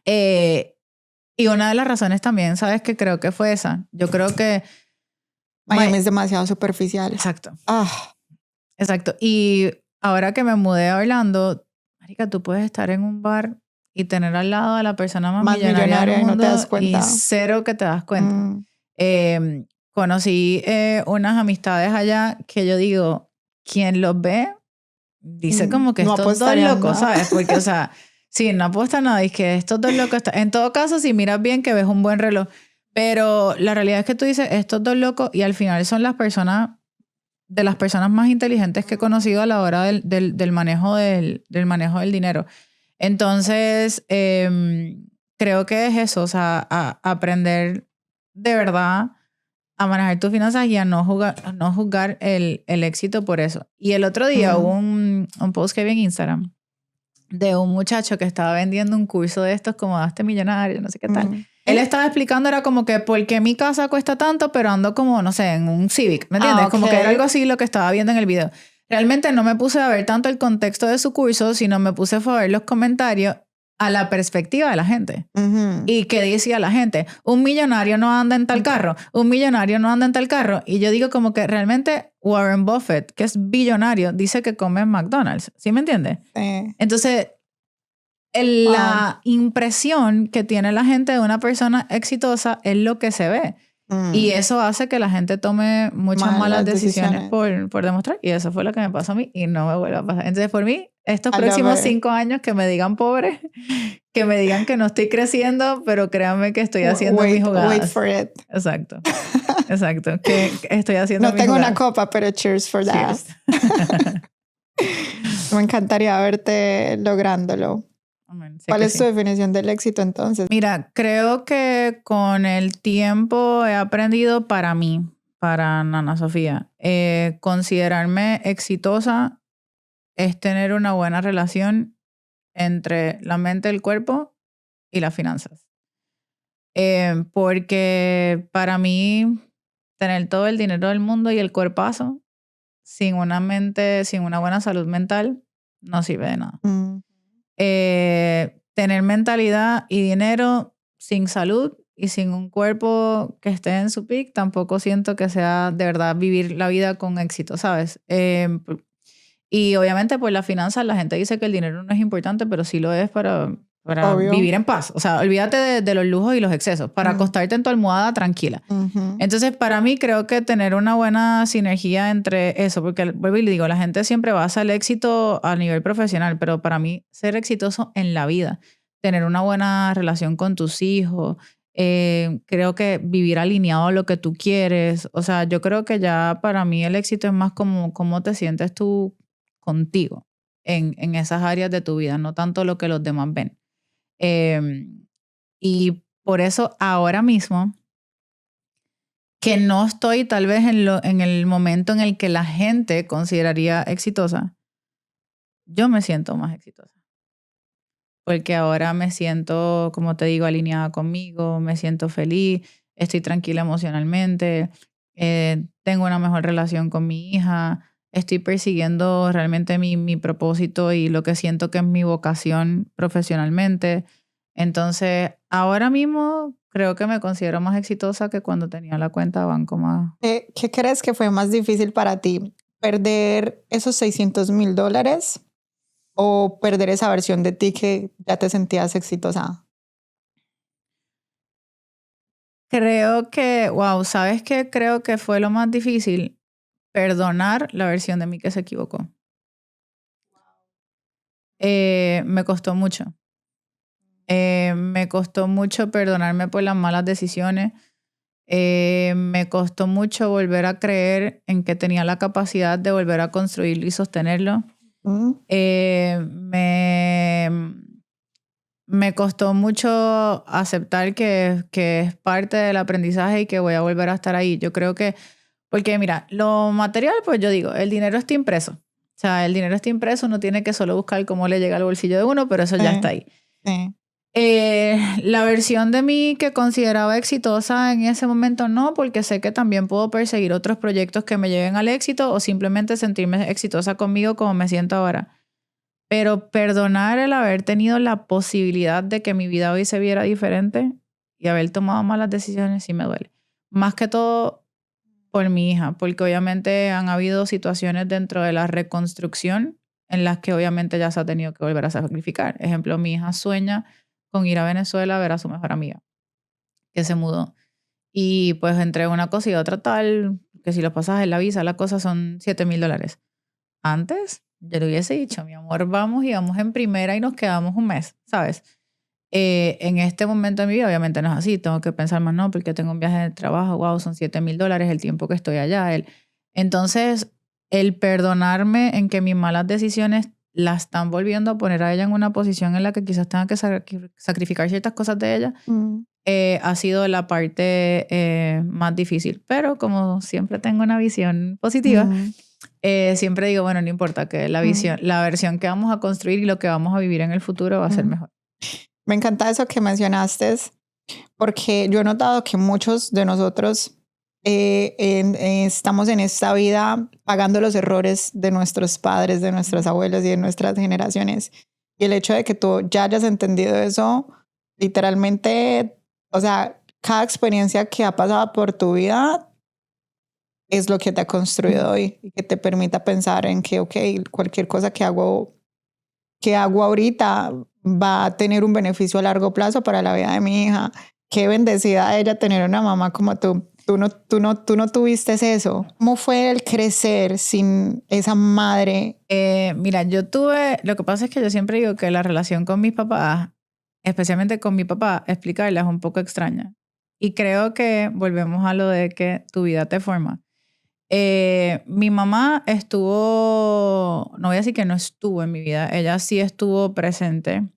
Y una de las razones también, ¿sabes? Que creo que fue esa. Yo creo que Miami es demasiado superficial. Exacto. Exacto. Y ahora que me mudé a Orlando, marica, tú puedes estar en un bar y tener al lado a la persona más millonaria del mundo y no te das cuenta. Y cero que te das cuenta. Conocí unas amistades allá que yo digo, quien los ve dice como que estos dos locos, ¿sabes? Porque, o sea, sí, no apuesta nada, es que estos dos locos en todo caso, si miras bien que ves un buen reloj, pero la realidad es que tú dices estos dos locos y al final son las personas más inteligentes que he conocido a la hora del manejo del dinero. Entonces, creo que es eso, o sea, aprender de verdad a manejar tus finanzas y a no juzgar el éxito por eso. Y el otro día hubo un post que vi en Instagram de un muchacho que estaba vendiendo un curso de estos como Hazte Millonario, no sé qué tal. Él estaba explicando, era como que ¿por qué mi casa cuesta tanto? Pero ando como, no sé, en un Civic, ¿me entiendes? Como que era algo así lo que estaba viendo en el video. Realmente no me puse a ver tanto el contexto de su curso, sino me puse a ver los comentarios a la perspectiva de la gente. Ujú. Y que decía la gente, un millonario no anda en tal carro, un millonario no anda en tal carro. Y yo digo como que realmente Warren Buffett, que es billonario, dice que come en McDonald's. ¿Sí me entiendes? Sí. Entonces, la impresión que tiene la gente de una persona exitosa es lo que se ve. Y eso hace que la gente tome muchas malas decisiones por demostrar. Y eso fue lo que me pasó a mí y no me vuelve a pasar. Entonces, por mí, estos próximos 5 años que me digan pobre, que me digan que no estoy creciendo, pero créanme que estoy haciendo mis jugadas. Wait for it. Exacto. Exacto. Que estoy haciendo no mis tengo jugadas. una copa, pero cheers for that. Me encantaría verte lográndolo. ¿Cuál es tu definición del éxito entonces? Mira, creo que con el tiempo he aprendido para mí, para Ana Sofía, considerarme exitosa es tener una buena relación entre la mente, el cuerpo y las finanzas. Porque para mí, tener todo el dinero del mundo y el cuerpazo sin una mente, sin una buena salud mental, no sirve de nada. Tener mentalidad y dinero sin salud y sin un cuerpo que esté en su peak, tampoco siento que sea de verdad vivir la vida con éxito, ¿sabes? Y obviamente pues las finanzas, la gente dice que el dinero no es importante, pero sí lo es para vivir en paz. O sea, olvídate de los lujos y los excesos, para acostarte en tu almohada tranquila. Entonces, para mí creo que tener una buena sinergia entre eso, porque vuelvo y le digo, la gente siempre basa el éxito a nivel profesional, pero para mí ser exitoso en la vida, tener una buena relación con tus hijos, creo que vivir alineado a lo que tú quieres. O sea, yo creo que ya para mí el éxito es más como cómo te sientes tú contigo en esas áreas de tu vida, no tanto lo que los demás ven. Y por eso ahora mismo, que no estoy tal vez en el momento en el que la gente consideraría exitosa, yo me siento más exitosa. Porque ahora me siento, como te digo, alineada conmigo, me siento feliz, estoy tranquila emocionalmente, tengo una mejor relación con mi hija, estoy persiguiendo realmente mi propósito y lo que siento que es mi vocación profesionalmente. Entonces, ahora mismo creo que me considero más exitosa que cuando tenía la cuenta de banco más. ¿Qué crees que fue más difícil para ti? ¿Perder esos $600,000 o perder esa versión de ti que ya te sentías exitosa? Creo que, wow, ¿sabes qué? Creo que fue lo más difícil, perdonar la versión de mí que se equivocó. Me costó mucho. Me costó mucho perdonarme por las malas decisiones. Me costó mucho volver a creer en que tenía la capacidad de volver a construirlo y sostenerlo. Me costó mucho aceptar que es parte del aprendizaje y que voy a volver a estar ahí. Yo creo que, porque mira, lo material, pues yo digo, el dinero está impreso. O sea, el dinero está impreso, uno tiene que solo buscar cómo le llega al bolsillo de uno, pero eso ya está ahí. Sí. La versión de mí que consideraba exitosa en ese momento no, porque sé que también puedo perseguir otros proyectos que me lleven al éxito o simplemente sentirme exitosa conmigo como me siento ahora. Pero perdonar el haber tenido la posibilidad de que mi vida hoy se viera diferente y haber tomado malas decisiones sí me duele. Más que todo por mi hija, porque obviamente han habido situaciones dentro de la reconstrucción en las que obviamente ya se ha tenido que volver a sacrificar. Ejemplo, mi hija sueña con ir a Venezuela a ver a su mejor amiga, que se mudó. Y pues entre una cosa y otra tal, que si los pasajes, la visa, la cosa son $7,000. Antes, yo le hubiese dicho, mi amor, vamos y vamos en primera y nos quedamos un mes, ¿sabes? En este momento de mi vida, obviamente no es así. Tengo que pensar más, no, porque tengo un viaje de trabajo, wow, son $7,000 el tiempo que estoy allá. Entonces, el perdonarme en que mis malas decisiones la están volviendo a poner a ella en una posición en la que quizás tenga que sacrificar ciertas cosas de ella, ha sido la parte más difícil. Pero como siempre tengo una visión positiva, siempre digo, bueno, no importa, que la visión, la versión que vamos a construir y lo que vamos a vivir en el futuro va a ser mejor. Me encanta eso que mencionaste, porque yo he notado que muchos de nosotros estamos en esta vida pagando los errores de nuestros padres, de nuestros abuelos y de nuestras generaciones. Y el hecho de que tú ya hayas entendido eso, literalmente, o sea, cada experiencia que ha pasado por tu vida es lo que te ha construido hoy y que te permita pensar en que, ok, cualquier cosa que hago ahorita va a tener un beneficio a largo plazo para la vida de mi hija. Qué bendecida ella tener una mamá como tú. Tú no tuviste eso. ¿Cómo fue el crecer sin esa madre? Mira, lo que pasa es que yo siempre digo que la relación con mis papás, especialmente con mi papá, explicarla es un poco extraña. Y creo que volvemos a lo de que tu vida te forma. Mi mamá no voy a decir que no estuvo en mi vida, ella sí estuvo presente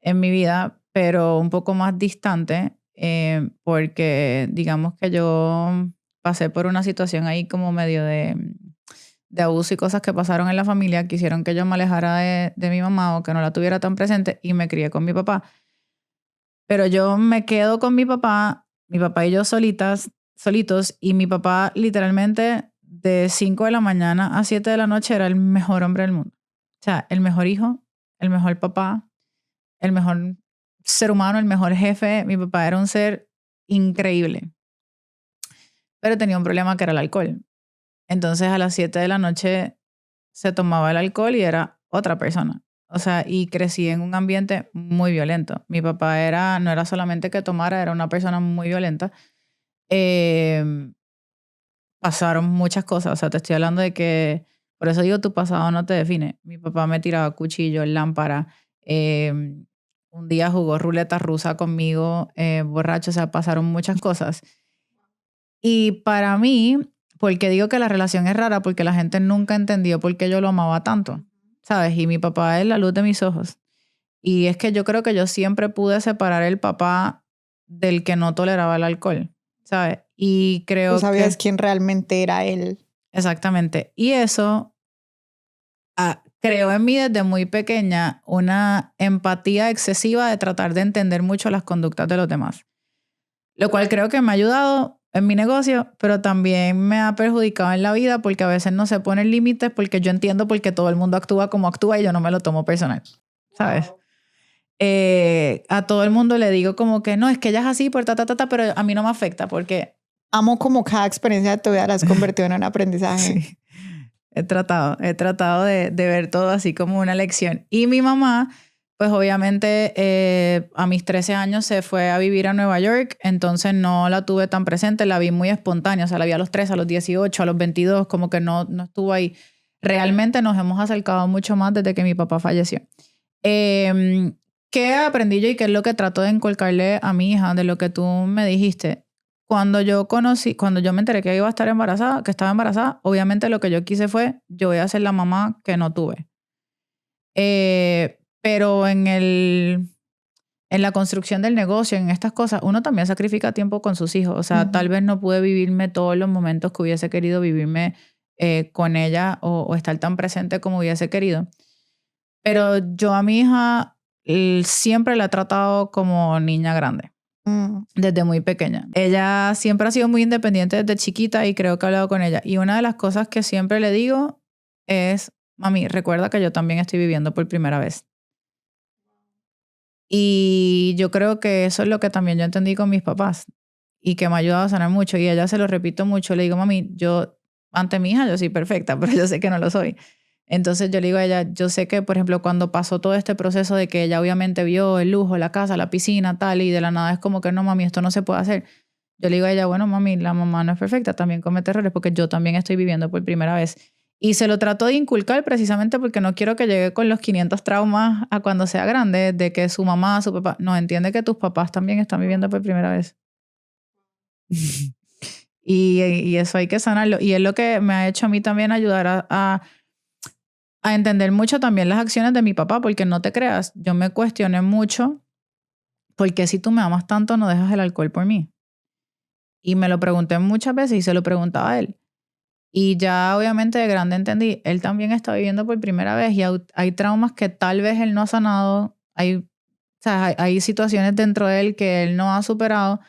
en mi vida, pero un poco más distante, porque digamos que yo pasé por una situación ahí como medio de abuso y cosas que pasaron en la familia que hicieron que yo me alejara de mi mamá o que no la tuviera tan presente y me crié con mi papá. Pero yo me quedo con mi papá y yo solitos, y mi papá literalmente de 5 de la mañana a 7 de la noche era el mejor hombre del mundo. O sea, el mejor hijo, el mejor papá, el mejor ser humano, el mejor jefe. Mi papá era un ser increíble. Pero tenía un problema que era el alcohol. Entonces a las 7 de la noche se tomaba el alcohol y era otra persona. O sea, y crecí en un ambiente muy violento. Mi papá no era solamente que tomara, era una persona muy violenta. Pasaron muchas cosas. O sea, te estoy hablando de que, por eso digo, tu pasado no te define. Mi papá me tiraba cuchillos, lámpara. Un día jugó ruleta rusa conmigo, borracho. O sea, pasaron muchas cosas. Y para mí, porque digo que la relación es rara, porque la gente nunca entendió por qué yo lo amaba tanto, ¿sabes? Y mi papá es la luz de mis ojos. Y es que yo creo que yo siempre pude separar el papá del que no toleraba el alcohol, ¿sabes? Y creo Tú sabías quién realmente era él. Exactamente. Y eso creó en mí desde muy pequeña una empatía excesiva de tratar de entender mucho las conductas de los demás. Lo cual creo que me ha ayudado en mi negocio, pero también me ha perjudicado en la vida porque a veces no se ponen límites porque yo entiendo porque todo el mundo actúa como actúa y yo no me lo tomo personal, ¿sabes? Wow. A todo el mundo le digo como que no, es que ella es así, por pero a mí no me afecta porque... Amo como cada experiencia de tu vida la has convertido en un aprendizaje. Sí. He tratado de ver todo así como una lección. Y mi mamá... Pues obviamente a mis 13 años se fue a vivir a Nueva York, entonces no la tuve tan presente, la vi muy espontánea, o sea, la vi a los 13, a los 18, a los 22, como que no estuvo ahí. Realmente nos hemos acercado mucho más desde que mi papá falleció. ¿Qué aprendí yo y qué es lo que trato de inculcarle a mi hija de lo que tú me dijiste? Cuando yo me enteré que iba a estar embarazada, que estaba embarazada, obviamente lo que yo quise fue, yo voy a ser la mamá que no tuve. Pero en la construcción del negocio, en estas cosas, uno también sacrifica tiempo con sus hijos. O sea, tal vez no pude vivirme todos los momentos que hubiese querido vivirme con ella o estar tan presente como hubiese querido. Pero yo a mi hija siempre la he tratado como niña grande. Desde muy pequeña. Ella siempre ha sido muy independiente desde chiquita y creo que he hablado con ella. Y una de las cosas que siempre le digo es, mami, recuerda que yo también estoy viviendo por primera vez. Y yo creo que eso es lo que también yo entendí con mis papás y que me ha ayudado a sanar mucho. Y a ella se lo repito mucho. Le digo, mami, yo ante mi hija yo soy perfecta, pero yo sé que no lo soy. Entonces yo le digo a ella, yo sé que, por ejemplo, cuando pasó todo este proceso de que ella obviamente vio el lujo, la casa, la piscina, tal, y de la nada es como que no, mami, esto no se puede hacer. Yo le digo a ella, bueno, mami, la mamá no es perfecta, también comete errores porque yo también estoy viviendo por primera vez. Y se lo trato de inculcar precisamente porque no quiero que llegue con los 500 traumas a cuando sea grande, de que su mamá, su papá... No, entiende que tus papás también están viviendo por primera vez. y eso hay que sanarlo. Y es lo que me ha hecho a mí también ayudar a entender mucho también las acciones de mi papá, porque no te creas, yo me cuestioné mucho por qué si tú me amas tanto no dejas el alcohol por mí. Y me lo pregunté muchas veces y se lo preguntaba a él. Y ya obviamente de grande entendí, él también está viviendo por primera vez y hay traumas que tal vez él no ha sanado, hay situaciones dentro de él que él no ha superado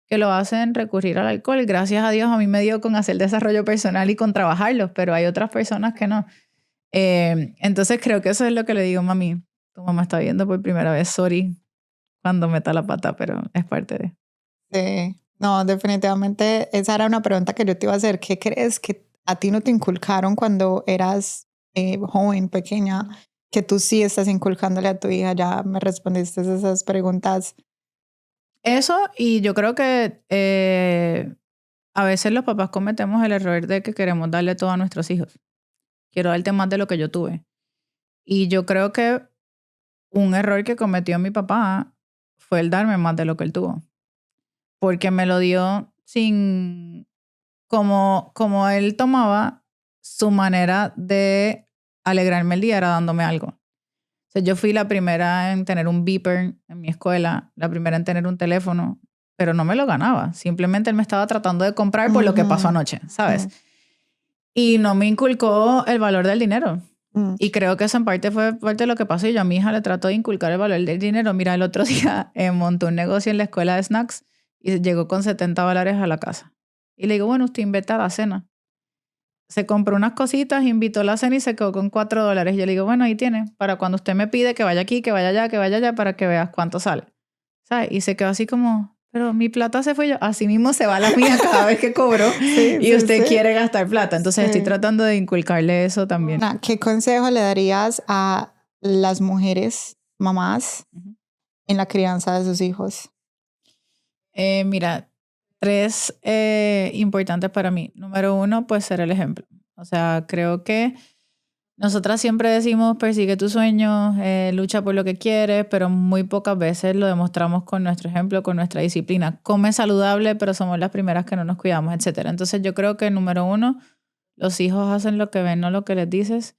que lo hacen recurrir al alcohol. Gracias a Dios a mí me dio con hacer desarrollo personal y con trabajarlos, pero hay otras personas que no. Entonces creo que eso es lo que le digo, mami, tu mamá está viendo por primera vez, sorry cuando meta la pata, pero es parte de... Sí, no, definitivamente esa era una pregunta que yo te iba a hacer. ¿Qué crees que a ti no te inculcaron cuando eras joven, pequeña, que tú sí estás inculcándole a tu hija? Ya me respondiste esas preguntas. Eso, y yo creo que a veces los papás cometemos el error de que queremos darle todo a nuestros hijos. Quiero darte más de lo que yo tuve. Y yo creo que un error que cometió mi papá fue el darme más de lo que él tuvo. Porque me lo dio sin... Como él tomaba, su manera de alegrarme el día era dándome algo. O sea, yo fui la primera en tener un beeper en mi escuela, la primera en tener un teléfono, pero no me lo ganaba. Simplemente él me estaba tratando de comprar por lo que pasó anoche, ¿sabes? Y no me inculcó el valor del dinero. Y creo que eso en parte fue parte de lo que pasó. Y yo a mi hija le trato de inculcar el valor del dinero. Mira, el otro día montó un negocio en la escuela de snacks y llegó con $70 a la casa. Y le digo, bueno, usted invita a la cena. Se compró unas cositas, invitó a la cena y se quedó con $4. Yo le digo, bueno, ahí tiene, para cuando usted me pide que vaya aquí, que vaya allá, para que veas cuánto sale. ¿Sabes? Y se quedó así como, pero mi plata se fue yo. Así mismo se va la mía cada vez que cobro y usted quiere gastar plata. Entonces estoy tratando de inculcarle eso también. ¿Qué consejo le darías a las mujeres, mamás, en la crianza de sus hijos? Mira, 3 importantes para mí. Número 1, pues ser el ejemplo. O sea, creo que nosotras siempre decimos persigue tus sueños, lucha por lo que quieres, pero muy pocas veces lo demostramos con nuestro ejemplo, con nuestra disciplina. Come saludable, pero somos las primeras que no nos cuidamos, etc. Entonces yo creo que número 1, los hijos hacen lo que ven, no lo que les dices.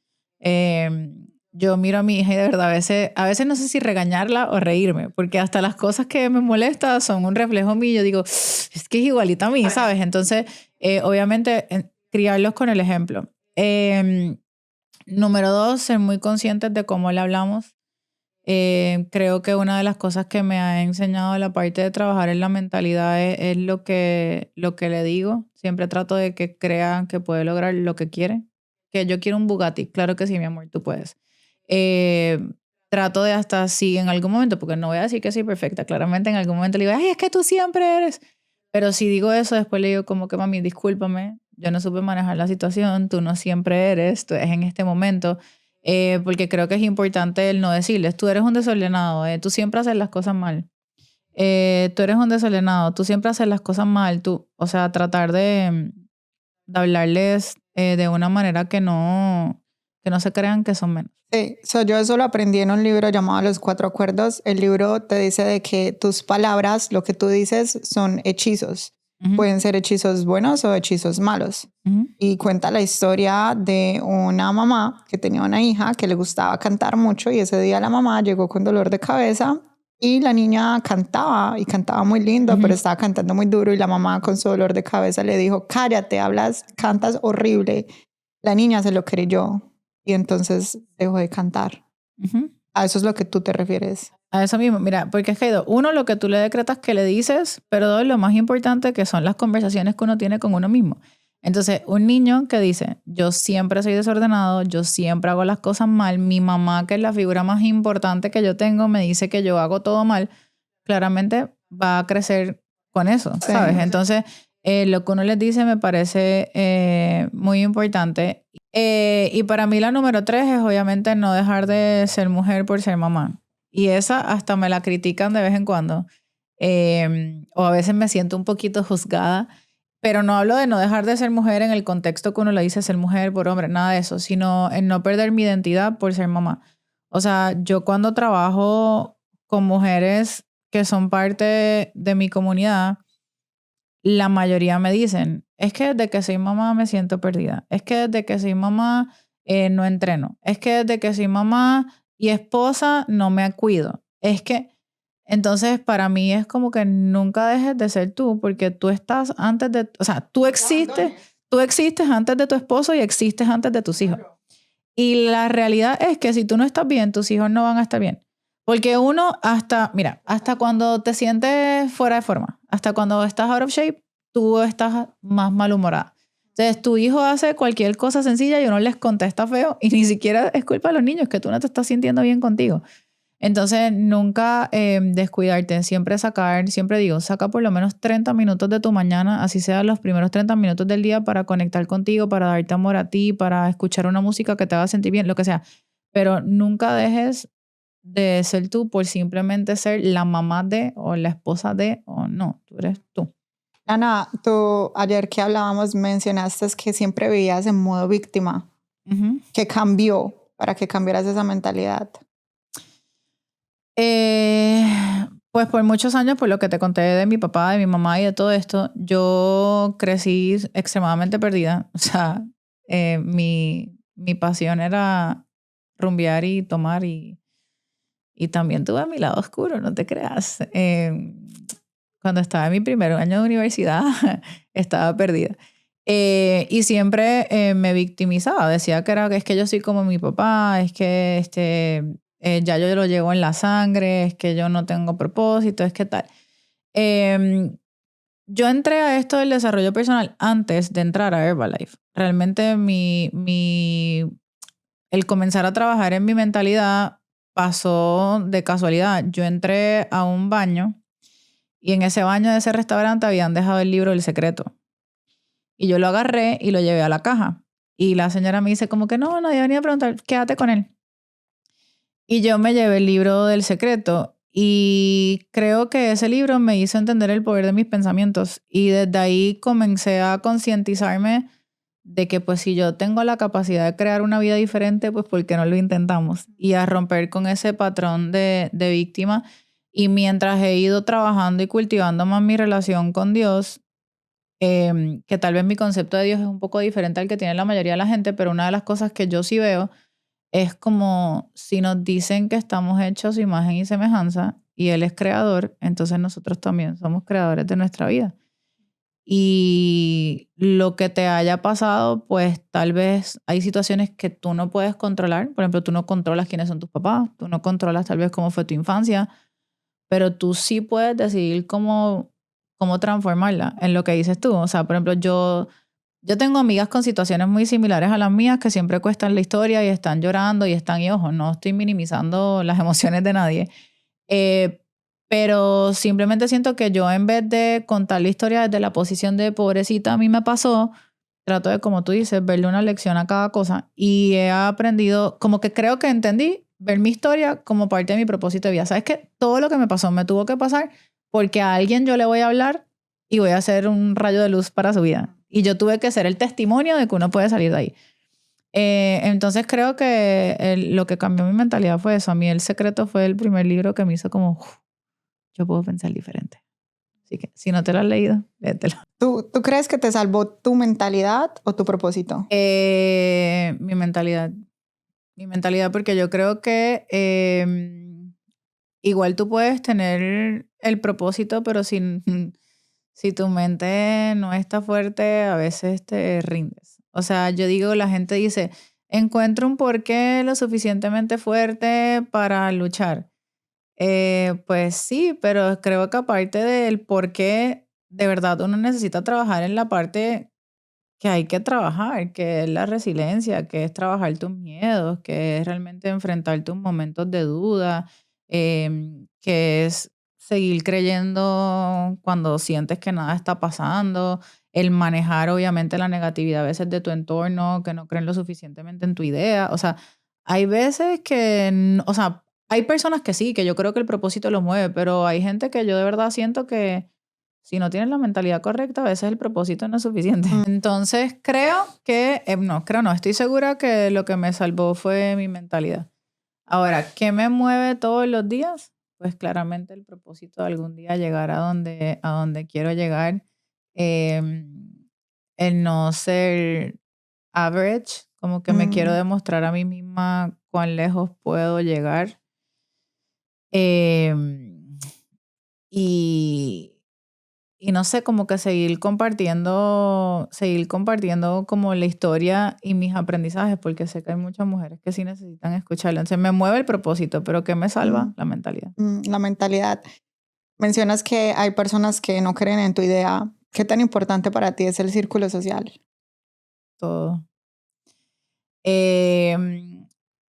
Yo miro a mi hija y de verdad a veces no sé si regañarla o reírme, porque hasta las cosas que me molestan son un reflejo mío. Yo digo, es que es igualita a mí, ¿sabes? Entonces, obviamente, criarlos con el ejemplo. Número 2, ser muy conscientes de cómo le hablamos. Creo que una de las cosas que me ha enseñado la parte de trabajar en la mentalidad es lo que le digo. Siempre trato de que crean que puede lograr lo que quiere. Que yo quiero un Bugatti. Claro que sí, mi amor, tú puedes. Trato de hasta si en algún momento, porque no voy a decir que soy perfecta, claramente en algún momento le digo, ay, es que tú siempre eres. Pero si digo eso, después le digo como que, mami, discúlpame, yo no supe manejar la situación, tú no siempre eres, tú eres en este momento. Porque creo que es importante el no decirles, tú eres un desordenado, tú siempre haces las cosas mal. Tú eres un desordenado, tú siempre haces las cosas mal. O sea, tratar de hablarles de una manera que no se crean que son menos. Sí, yo eso lo aprendí en un libro llamado Los 4 Acuerdos. El libro te dice de que tus palabras, lo que tú dices, son hechizos. Pueden ser hechizos buenos o hechizos malos. Y cuenta la historia de una mamá que tenía una hija que le gustaba cantar mucho y ese día la mamá llegó con dolor de cabeza y la niña cantaba y cantaba muy lindo, pero estaba cantando muy duro y la mamá con su dolor de cabeza le dijo, cállate, cantas horrible. La niña se lo creyó y entonces dejó de cantar. A eso es lo que tú te refieres. A eso mismo, mira, porque es que hay 2. 1, lo que tú le decretas que le dices, pero 2, lo más importante que son las conversaciones que uno tiene con uno mismo. Entonces, un niño que dice, yo siempre soy desordenado, yo siempre hago las cosas mal, mi mamá, que es la figura más importante que yo tengo, me dice que yo hago todo mal, claramente va a crecer con eso, ¿sabes? Sí. Entonces, lo que uno les dice me parece muy importante. Y para mí la número 3 es obviamente no dejar de ser mujer por ser mamá. Y esa hasta me la critican de vez en cuando. O a veces me siento un poquito juzgada. Pero no hablo de no dejar de ser mujer en el contexto que uno le dice ser mujer por hombre, nada de eso, sino en no perder mi identidad por ser mamá. O sea, yo cuando trabajo con mujeres que son parte de mi comunidad, la mayoría me dicen, es que desde que soy mamá me siento perdida. Es que desde que soy mamá no entreno. Es que desde que soy mamá y esposa no me cuido. Es que, entonces para mí es como que nunca dejes de ser tú, porque tú estás antes de, o sea, tú existes antes de tu esposo y existes antes de tus hijos. Y la realidad es que si tú no estás bien, tus hijos no van a estar bien. Porque uno hasta cuando te sientes fuera de forma, hasta cuando estás out of shape, tú estás más malhumorada. Entonces tu hijo hace cualquier cosa sencilla y uno les contesta feo y ni siquiera es culpa de los niños, que tú no te estás sintiendo bien contigo. Entonces, nunca descuidarte, siempre digo, saca por lo menos 30 minutos de tu mañana, así sea los primeros 30 minutos del día para conectar contigo, para darte amor a ti, para escuchar una música que te haga sentir bien, lo que sea. Pero nunca dejes de ser tú por simplemente ser la mamá de o la esposa de o no, tú eres tú. Ana, tú ayer que hablábamos mencionaste que siempre vivías en modo víctima. Uh-huh. ¿Qué cambió para que cambiaras esa mentalidad? Pues por muchos años, por lo que te conté de mi papá, de mi mamá y de todo esto, yo crecí extremadamente perdida. O sea, mi pasión era rumbear y tomar y también tuve mi lado oscuro, no te creas. Cuando estaba en mi primer año de universidad, estaba perdida. Y siempre me victimizaba. Decía que es que yo soy como mi papá, es que ya yo lo llevo en la sangre, es que yo no tengo propósito, es que tal. Yo entré a esto del desarrollo personal antes de entrar a Herbalife. Realmente el comenzar a trabajar en mi mentalidad pasó de casualidad. Yo entré a un baño y en ese baño de ese restaurante habían dejado el libro del secreto. Y yo lo agarré y lo llevé a la caja. Y la señora me dice como que no, nadie venía a preguntar, quédate con él. Y yo me llevé el libro del secreto y creo que ese libro me hizo entender el poder de mis pensamientos. Y desde ahí comencé a concientizarme de que pues si yo tengo la capacidad de crear una vida diferente, pues ¿por qué no lo intentamos? Y a romper con ese patrón de víctima. Y mientras he ido trabajando y cultivando más mi relación con Dios, que tal vez mi concepto de Dios es un poco diferente al que tiene la mayoría de la gente, pero una de las cosas que yo sí veo es como si nos dicen que estamos hechos a su imagen y semejanza y Él es creador, entonces nosotros también somos creadores de nuestra vida. Y lo que te haya pasado, pues tal vez hay situaciones que tú no puedes controlar. Por ejemplo, tú no controlas quiénes son tus papás, tú no controlas tal vez cómo fue tu infancia, pero tú sí puedes decidir cómo transformarla en lo que dices tú. O sea, por ejemplo, yo tengo amigas con situaciones muy similares a las mías que siempre cuestan la historia y están llorando y ojo, no estoy minimizando las emociones de nadie, pero simplemente siento que yo en vez de contar la historia desde la posición de pobrecita, a mí me pasó, trato de, como tú dices, verle una lección a cada cosa y he aprendido, como que creo que entendí, ver mi historia como parte de mi propósito de vida. ¿Sabes qué? Todo lo que me pasó me tuvo que pasar porque a alguien yo le voy a hablar y voy a hacer un rayo de luz para su vida. Y yo tuve que ser el testimonio de que uno puede salir de ahí. Entonces creo que lo que cambió mi mentalidad fue eso. A mí El Secreto fue el primer libro que me hizo como, yo puedo pensar diferente. Así que si no te lo has leído, léetelo. ¿Tú crees que te salvó tu mentalidad o tu propósito? Mi mentalidad. Mi mentalidad, porque yo creo que igual tú puedes tener el propósito, pero si tu mente no está fuerte, a veces te rindes. O sea, yo digo, la gente dice, encuentro un porqué lo suficientemente fuerte para luchar. Pues sí, pero creo que aparte del porqué, de verdad uno necesita trabajar en la parte que hay que trabajar, que es la resiliencia, que es trabajar tus miedos, que es realmente enfrentar tus momentos de duda, que es seguir creyendo cuando sientes que nada está pasando, el manejar obviamente la negatividad a veces de tu entorno, que no creen lo suficientemente en tu idea. O sea, hay veces que, o sea, hay personas que sí, que yo creo que el propósito los mueve, pero hay gente que yo de verdad siento que si no tienes la mentalidad correcta, a veces el propósito no es suficiente. Entonces, estoy segura que lo que me salvó fue mi mentalidad. Ahora, ¿qué me mueve todos los días? Pues claramente el propósito de algún día llegar a donde quiero llegar. El no ser average, como que me quiero demostrar a mí misma cuán lejos puedo llegar. Y no sé, como que seguir compartiendo como la historia y mis aprendizajes, porque sé que hay muchas mujeres que sí necesitan escucharlo. Entonces me mueve el propósito, pero ¿qué me salva? La mentalidad. La mentalidad. Mencionas que hay personas que no creen en tu idea. ¿Qué tan importante para ti es el círculo social? Todo.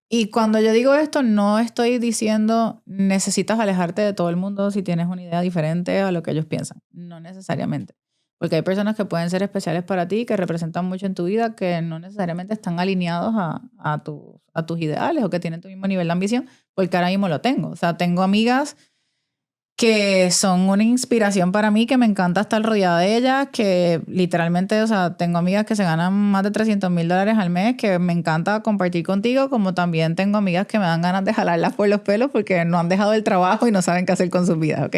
Y cuando yo digo esto, no estoy diciendo necesitas alejarte de todo el mundo si tienes una idea diferente a lo que ellos piensan. No necesariamente. Porque hay personas que pueden ser especiales para ti, que representan mucho en tu vida, que no necesariamente están alineados a tus ideales o que tienen tu mismo nivel de ambición, porque ahora mismo lo tengo. O sea, tengo amigas que son una inspiración para mí, que me encanta estar rodeada de ellas, que literalmente, o sea, tengo amigas que se ganan más de $300,000 al mes, que me encanta compartir contigo, como también tengo amigas que me dan ganas de jalarlas por los pelos porque no han dejado el trabajo y no saben qué hacer con sus vidas, ¿ok?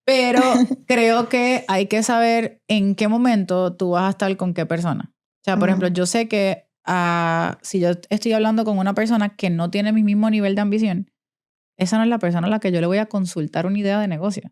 Pero creo que hay que saber en qué momento tú vas a estar con qué persona. O sea, por ejemplo, yo sé que si yo estoy hablando con una persona que no tiene mi mismo nivel de ambición, esa no es la persona a la que yo le voy a consultar una idea de negocio.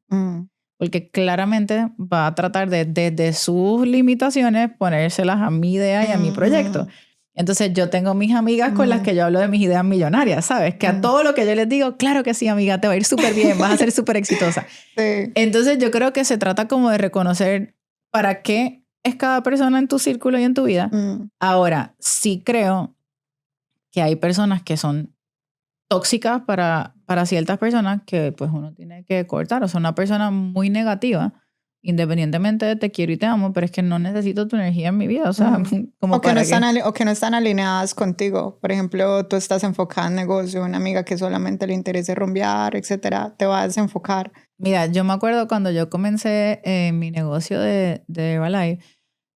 Porque claramente va a tratar de, desde sus limitaciones, ponérselas a mi idea y a mi proyecto. Entonces yo tengo mis amigas con las que yo hablo de mis ideas millonarias, ¿sabes? Que a todo lo que yo les digo, claro que sí, amiga, te va a ir súper bien, vas a ser súper exitosa. Sí. Entonces yo creo que se trata como de reconocer para qué es cada persona en tu círculo y en tu vida. Ahora, sí creo que hay personas que son tóxicas para ciertas personas que pues uno tiene que cortar. O sea, una persona muy negativa, independientemente de te quiero y te amo, pero es que no necesito tu energía en mi vida. O sea, como o que para o que no están alineadas contigo. Por ejemplo, tú estás enfocada en negocio, una amiga que solamente le interesa rumbear, etcétera, te va a desenfocar. Mira, yo me acuerdo cuando yo comencé mi negocio de Herbalife,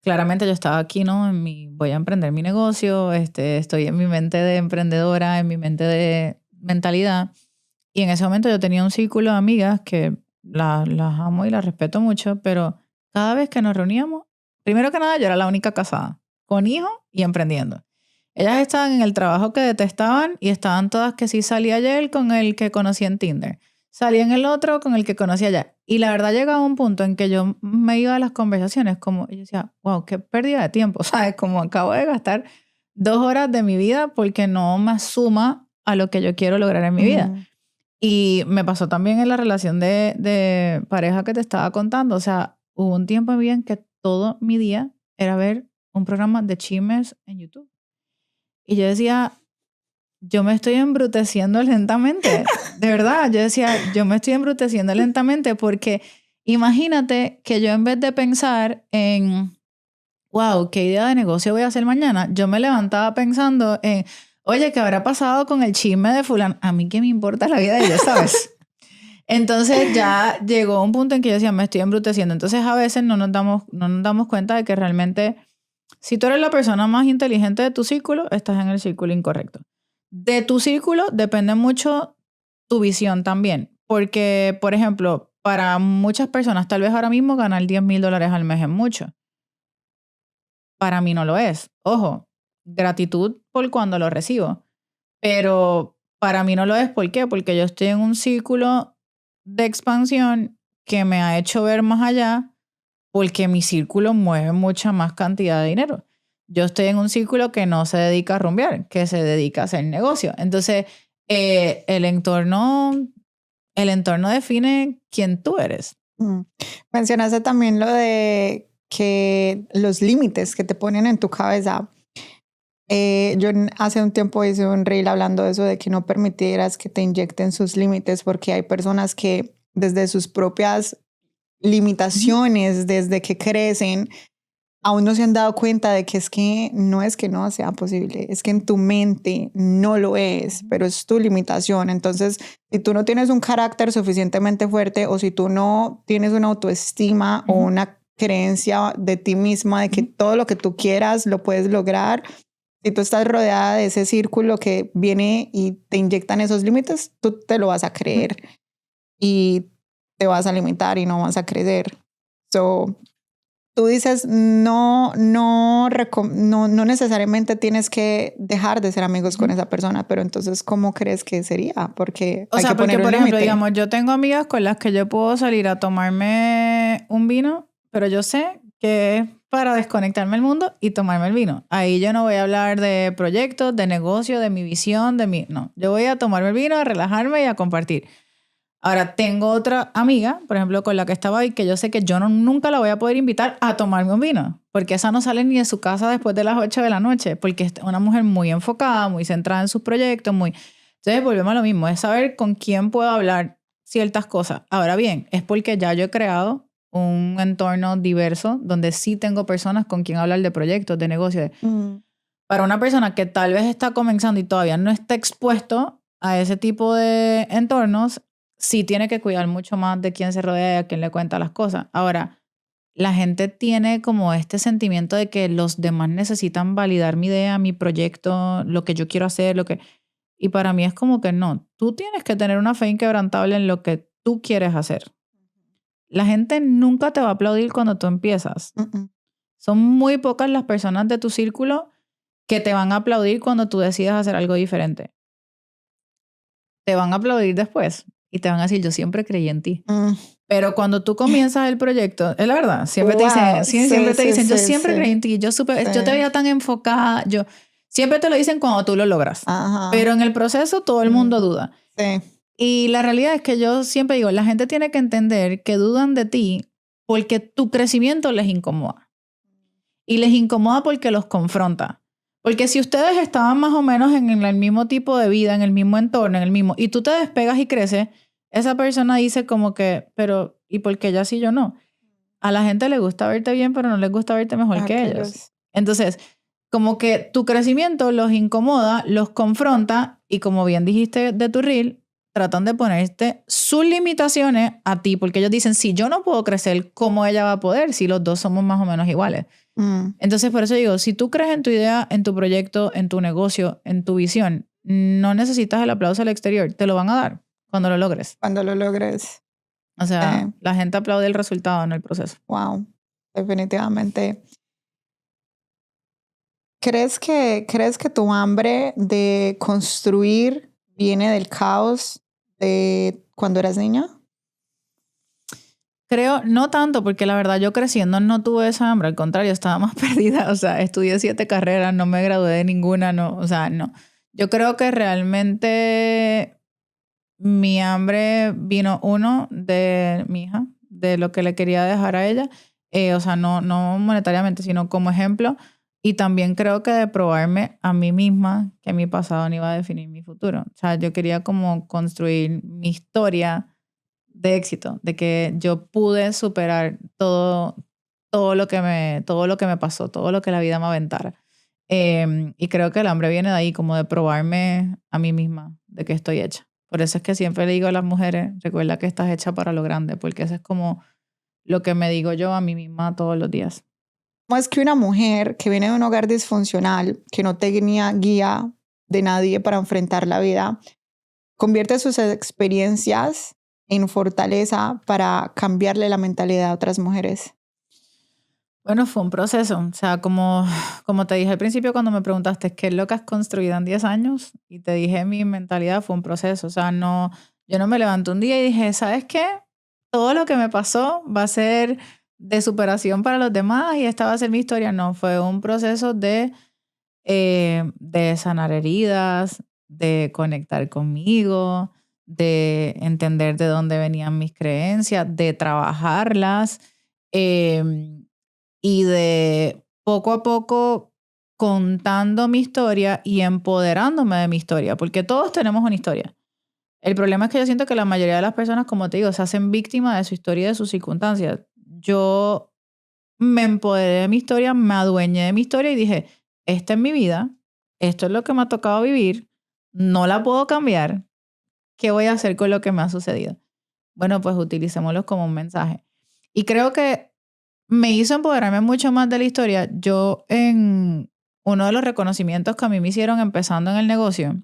claramente yo estaba aquí, ¿no? Voy a emprender mi negocio, estoy en mi mente de emprendedora, en mi mente de mentalidad. Y en ese momento yo tenía un círculo de amigas que las amo y las respeto mucho, pero cada vez que nos reuníamos, primero que nada yo era la única casada, con hijos y emprendiendo. Ellas estaban en el trabajo que detestaban y estaban todas que sí salía ayer con el que conocí en Tinder. Salía en el otro con el que conocí allá. Y la verdad llegaba un punto en que yo me iba a las conversaciones como, y yo decía, wow, qué pérdida de tiempo, ¿sabes? Como acabo de gastar 2 horas de mi vida porque no me suma a lo que yo quiero lograr en mi vida. Y me pasó también en la relación de pareja que te estaba contando. O sea, hubo un tiempo en mi vida en que todo mi día era ver un programa de chismes en YouTube. Y yo decía, yo me estoy embruteciendo lentamente. De verdad, yo decía, yo me estoy embruteciendo lentamente porque imagínate que yo en vez de pensar en, wow, ¿qué idea de negocio voy a hacer mañana? Yo me levantaba pensando en, oye, ¿qué habrá pasado con el chisme de fulano? A mí qué me importa la vida de ellos, ¿sabes? Entonces ya llegó un punto en que yo decía, me estoy embruteciendo. Entonces a veces no nos damos cuenta de que realmente, si tú eres la persona más inteligente de tu círculo, estás en el círculo incorrecto. De tu círculo depende mucho tu visión también. Porque, por ejemplo, para muchas personas, tal vez ahora mismo ganar $10,000 al mes es mucho. Para mí no lo es. Ojo, gratitud por cuando lo recibo. Pero para mí no lo es. ¿Por qué? Porque yo estoy en un círculo de expansión que me ha hecho ver más allá porque mi círculo mueve mucha más cantidad de dinero. Yo estoy en un círculo que no se dedica a rumbear, que se dedica a hacer negocio. Entonces, el entorno define quién tú eres. Mencionaste también lo de que los límites que te ponen en tu cabeza. Yo hace un tiempo hice un reel hablando de eso, de que no permitieras que te inyecten sus límites, porque hay personas que desde sus propias limitaciones, desde que crecen, aún no se han dado cuenta de que es que no sea posible, es que en tu mente no lo es, pero es tu limitación. Entonces, si tú no tienes un carácter suficientemente fuerte o si tú no tienes una autoestima o una creencia de ti misma de que todo lo que tú quieras lo puedes lograr, si tú estás rodeada de ese círculo que viene y te inyectan esos límites, tú te lo vas a creer y te vas a limitar y no vas a crecer. So, tú dices, no necesariamente tienes que dejar de ser amigos con esa persona, pero entonces, ¿cómo crees que sería? Porque o hay sea, que poner porque, un por ejemplo, límite. digamos, yo tengo amigas con las que yo puedo salir a tomarme un vino, pero yo sé que es para desconectarme del mundo y tomarme el vino. Ahí yo no voy a hablar de proyectos, de negocio, de mi visión, no. Yo voy a tomarme el vino, a relajarme y a compartir. Ahora, tengo otra amiga, por ejemplo, con la que estaba ahí, que yo sé que yo nunca la voy a poder invitar a tomarme un vino, porque esa no sale ni de su casa después de las 8 de la noche, porque es una mujer muy enfocada, muy centrada en sus proyectos, muy... Entonces, volvemos a lo mismo, es saber con quién puedo hablar ciertas cosas. Ahora bien, es porque ya yo he creado un entorno diverso donde sí tengo personas con quien hablar de proyectos, de negocios. Para una persona que tal vez está comenzando y todavía no está expuesto a ese tipo de entornos, sí tiene que cuidar mucho más de quién se rodea y a quién le cuenta las cosas. Ahora, la gente tiene como este sentimiento de que los demás necesitan validar mi idea, mi proyecto, lo que yo quiero hacer, lo que... Y para mí es como que no. Tú tienes que tener una fe inquebrantable en lo que tú quieres hacer. La gente nunca te va a aplaudir cuando tú empiezas. Son muy pocas las personas de tu círculo que te van a aplaudir cuando tú decidas hacer algo diferente. Te van a aplaudir después y te van a decir, yo siempre creí en ti. Pero cuando tú comienzas el proyecto, es la verdad, siempre te dicen, siempre te dicen, yo siempre creí en ti, yo te veía tan enfocada, siempre te lo dicen cuando tú lo logras. Pero en el proceso todo el mundo duda. Sí. Y la realidad es que yo siempre digo, la gente tiene que entender que dudan de ti porque tu crecimiento les incomoda. Y les incomoda porque los confronta. Porque si ustedes estaban más o menos en el mismo tipo de vida, en el mismo entorno, y tú te despegas y creces, esa persona dice como que, pero ¿y por qué ella sí yo no? A la gente le gusta verte bien, pero no les gusta verte mejor que ellos. Entonces, como que tu crecimiento los incomoda, los confronta y como bien dijiste de tu reel, tratan de ponerte sus limitaciones a ti, porque ellos dicen, si yo no puedo crecer, ¿cómo ella va a poder si los dos somos más o menos iguales? Entonces, por eso digo, si tú crees en tu idea, en tu proyecto, en tu negocio, en tu visión, no necesitas el aplauso del exterior, te lo van a dar cuando lo logres. Cuando lo logres. O sea, la gente aplaude el resultado, no el proceso. Wow, definitivamente. ¿Crees que tu hambre de construir viene del caos de cuando eras niña? Creo, no tanto, porque la verdad yo creciendo no tuve esa hambre, al contrario, estaba más perdida, o sea, estudié 7 carreras, no me gradué de ninguna, no, o sea, no. Yo creo que realmente mi hambre vino, uno, de mi hija, de lo que le quería dejar a ella, o sea, no monetariamente, sino como ejemplo, y también creo que de probarme a mí misma que mi pasado no iba a definir mi futuro. O sea, yo quería como construir mi historia de éxito, de que yo pude superar todo lo que me pasó, todo lo que la vida me aventara. Y creo que el hambre viene de ahí, como de probarme a mí misma de que estoy hecha. Por eso es que siempre le digo a las mujeres, recuerda que estás hecha para lo grande, porque eso es como lo que me digo yo a mí misma todos los días. ¿Cómo es que una mujer que viene de un hogar disfuncional, que no tenía guía de nadie para enfrentar la vida, convierte sus experiencias en fortaleza para cambiarle la mentalidad a otras mujeres? Bueno, fue un proceso. O sea, como te dije al principio cuando me preguntaste qué es lo que has construido en 10 años, y te dije mi mentalidad fue un proceso. O sea, yo no me levanté un día y dije, ¿sabes qué? Todo lo que me pasó va a ser de superación para los demás y esta va a ser mi historia. No, fue un proceso de sanar heridas, de conectar conmigo, de entender de dónde venían mis creencias, de trabajarlas y de poco a poco contando mi historia y empoderándome de mi historia, porque todos tenemos una historia. El problema es que yo siento que la mayoría de las personas, como te digo, se hacen víctimas de su historia y de sus circunstancias. Yo me empoderé de mi historia, me adueñé de mi historia y dije, esta es mi vida, esto es lo que me ha tocado vivir, no la puedo cambiar, ¿qué voy a hacer con lo que me ha sucedido? Bueno, pues utilicémoslo como un mensaje. Y creo que me hizo empoderarme mucho más de la historia. Yo en uno de los reconocimientos que a mí me hicieron empezando en el negocio,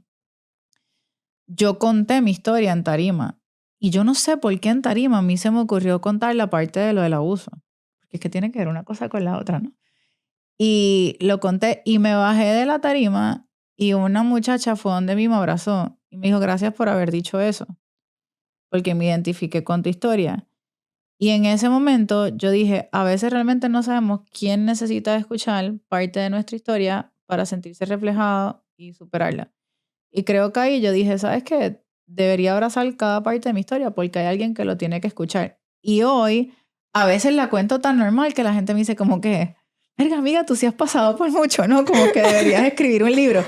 yo conté mi historia en tarima. Y yo no sé por qué en tarima a mí se me ocurrió contar la parte de lo del abuso. Porque es que tiene que ver una cosa con la otra, ¿no? Y lo conté y me bajé de la tarima y una muchacha fue donde mí me abrazó y me dijo, gracias por haber dicho eso, porque me identifiqué con tu historia. Y en ese momento yo dije, a veces realmente no sabemos quién necesita escuchar parte de nuestra historia para sentirse reflejado y superarla. Y creo que ahí yo dije, ¿sabes qué? debería abrazar cada parte de mi historia porque hay alguien que lo tiene que escuchar. Y hoy, a veces la cuento tan normal que la gente me dice como que, verga, amiga, tú sí has pasado por mucho, ¿no? Como que deberías escribir un libro.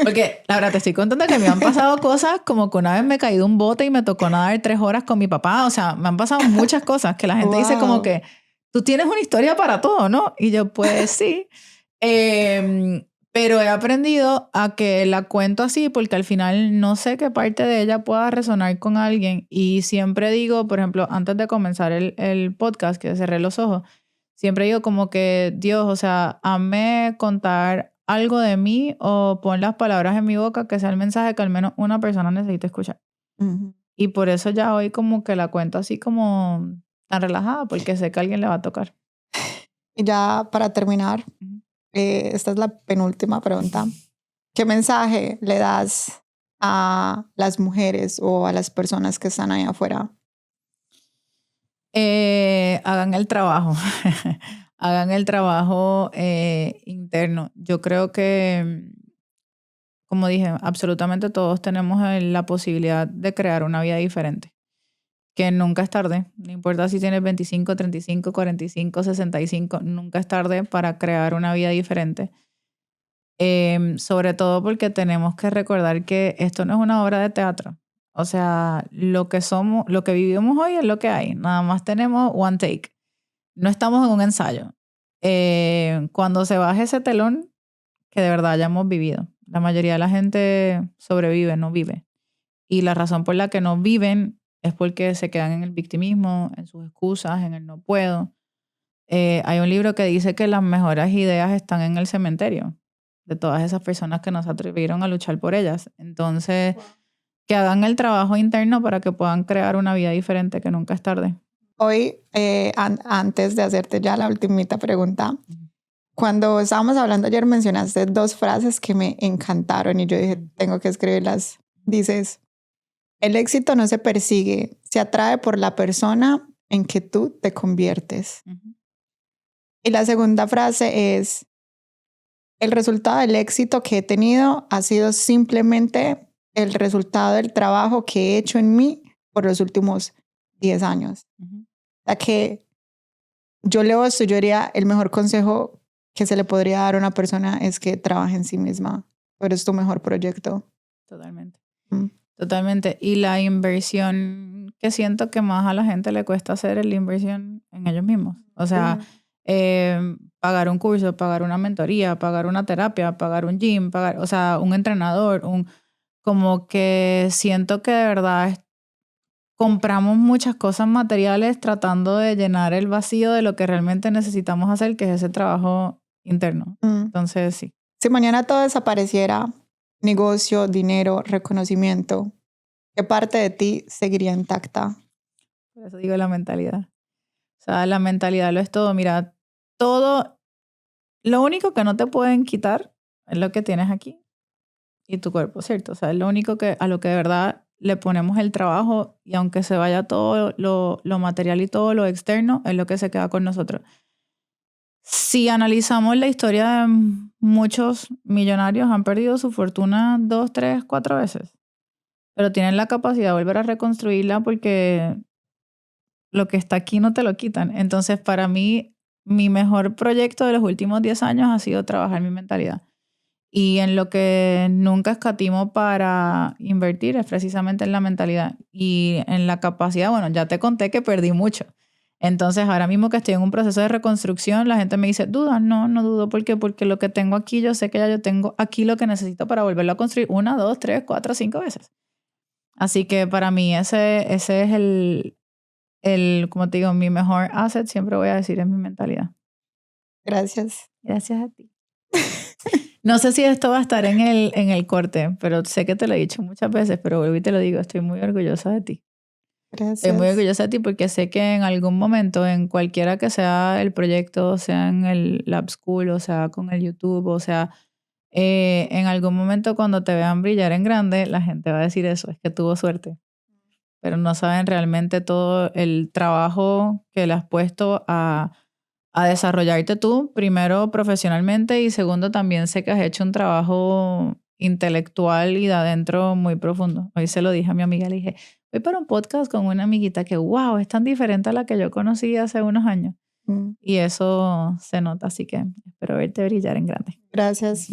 Porque, la verdad, te estoy contando que me han pasado cosas como que una vez me caí de un bote y me tocó nadar 3 horas con mi papá. O sea, me han pasado muchas cosas que la gente dice como Wow. que, tú tienes una historia para todo, ¿no? Y yo, pues sí. Pero he aprendido a que la cuento así porque al final no sé qué parte de ella pueda resonar con alguien. Y siempre digo, por ejemplo, antes de comenzar el podcast, que cerré los ojos, siempre digo como que, Dios, o sea, hazme contar algo de mí o pon las palabras en mi boca que sea el mensaje que al menos una persona necesita escuchar. Ujú. Y por eso ya hoy como que la cuento así como tan relajada porque sé que a alguien le va a tocar. Y ya para terminar, Ujú. esta es la penúltima pregunta. ¿Qué mensaje le das a las mujeres o a las personas que están ahí afuera? Hagan el trabajo. Hagan el trabajo interno. Yo creo que, como dije, absolutamente todos tenemos la posibilidad de crear una vida diferente. Que nunca es tarde. No importa si tienes 25, 35, 45, 65, nunca es tarde para crear una vida diferente. Sobre todo porque tenemos que recordar que esto no es una obra de teatro. O sea, lo que somos, lo que vivimos hoy es lo que hay. Nada más tenemos one take. No estamos en un ensayo. Cuando se baje ese telón, que de verdad hayamos vivido. La mayoría de la gente sobrevive, no vive. Y la razón por la que no viven es porque se quedan en el victimismo, en sus excusas, en el no puedo. Hay un libro que dice que las mejores ideas están en el cementerio, de todas esas personas que no se atrevieron a luchar por ellas. Entonces, que hagan el trabajo interno para que puedan crear una vida diferente, que nunca es tarde. Hoy, antes de hacerte ya la ultimita pregunta, cuando estábamos hablando ayer mencionaste 2 frases que me encantaron y yo dije, tengo que escribirlas. Dices, el éxito no se persigue, se atrae por la persona en que tú te conviertes. Ujú. Y la segunda frase es, el resultado del éxito que he tenido ha sido simplemente el resultado del trabajo que he hecho en mí por los últimos 10 años. Ujú. O sea que yo leo esto, yo diría, el mejor consejo que se le podría dar a una persona es que trabaje en sí misma. Tú eres tu mejor proyecto. Totalmente. Mm. Totalmente. Y la inversión que siento que más a la gente le cuesta hacer es la inversión en ellos mismos. O sea, pagar un curso, pagar una mentoría, pagar una terapia, pagar un gym, pagar, o sea, un entrenador, como que siento que de verdad compramos muchas cosas materiales tratando de llenar el vacío de lo que realmente necesitamos hacer, que es ese trabajo interno. Mm. Entonces, sí. Si mañana todo desapareciera, negocio, dinero, reconocimiento, ¿qué parte de ti seguiría intacta? Por eso digo la mentalidad. O sea, la mentalidad lo es todo. Mira, todo, lo único que no te pueden quitar es lo que tienes aquí y tu cuerpo, ¿cierto? O sea, es lo único que a lo que de verdad le ponemos el trabajo y aunque se vaya todo lo material y todo lo externo, es lo que se queda con nosotros. Si analizamos la historia de muchos millonarios, han perdido su fortuna 2, 3, 4 veces, pero tienen la capacidad de volver a reconstruirla porque lo que está aquí no te lo quitan. Entonces, para mí, mi mejor proyecto de los últimos 10 años ha sido trabajar mi mentalidad. Y en lo que nunca escatimo para invertir es precisamente en la mentalidad y en la capacidad. Bueno, ya te conté que perdí mucho. Entonces, ahora mismo que estoy en un proceso de reconstrucción, la gente me dice, ¿dudas? No, no dudo. ¿Por qué? Porque lo que tengo aquí, yo sé que ya yo tengo aquí lo que necesito para volverlo a construir 1, 2, 3, 4, 5 veces. Así que para mí ese es como te digo, mi mejor asset, siempre voy a decir, es mi mentalidad. Gracias. Gracias a ti. No sé si esto va a estar en el corte, pero sé que te lo he dicho muchas veces, pero vuelvo y te lo digo, estoy muy orgullosa de ti. Estoy muy Gracias. orgullosa de ti porque sé que en algún momento, en cualquiera que sea el proyecto, sea en el Lab School, o sea con el YouTube, o sea, en algún momento cuando te vean brillar en grande, la gente va a decir eso, es que tuvo suerte. Pero no saben realmente todo el trabajo que le has puesto a desarrollarte tú, primero profesionalmente y segundo también sé que has hecho un trabajo intelectual y de adentro muy profundo. Hoy se lo dije a mi amiga, le dije, voy para un podcast con una amiguita que, wow, es tan diferente a la que yo conocí hace unos años. Y eso se nota, así que espero verte brillar en grande. Gracias.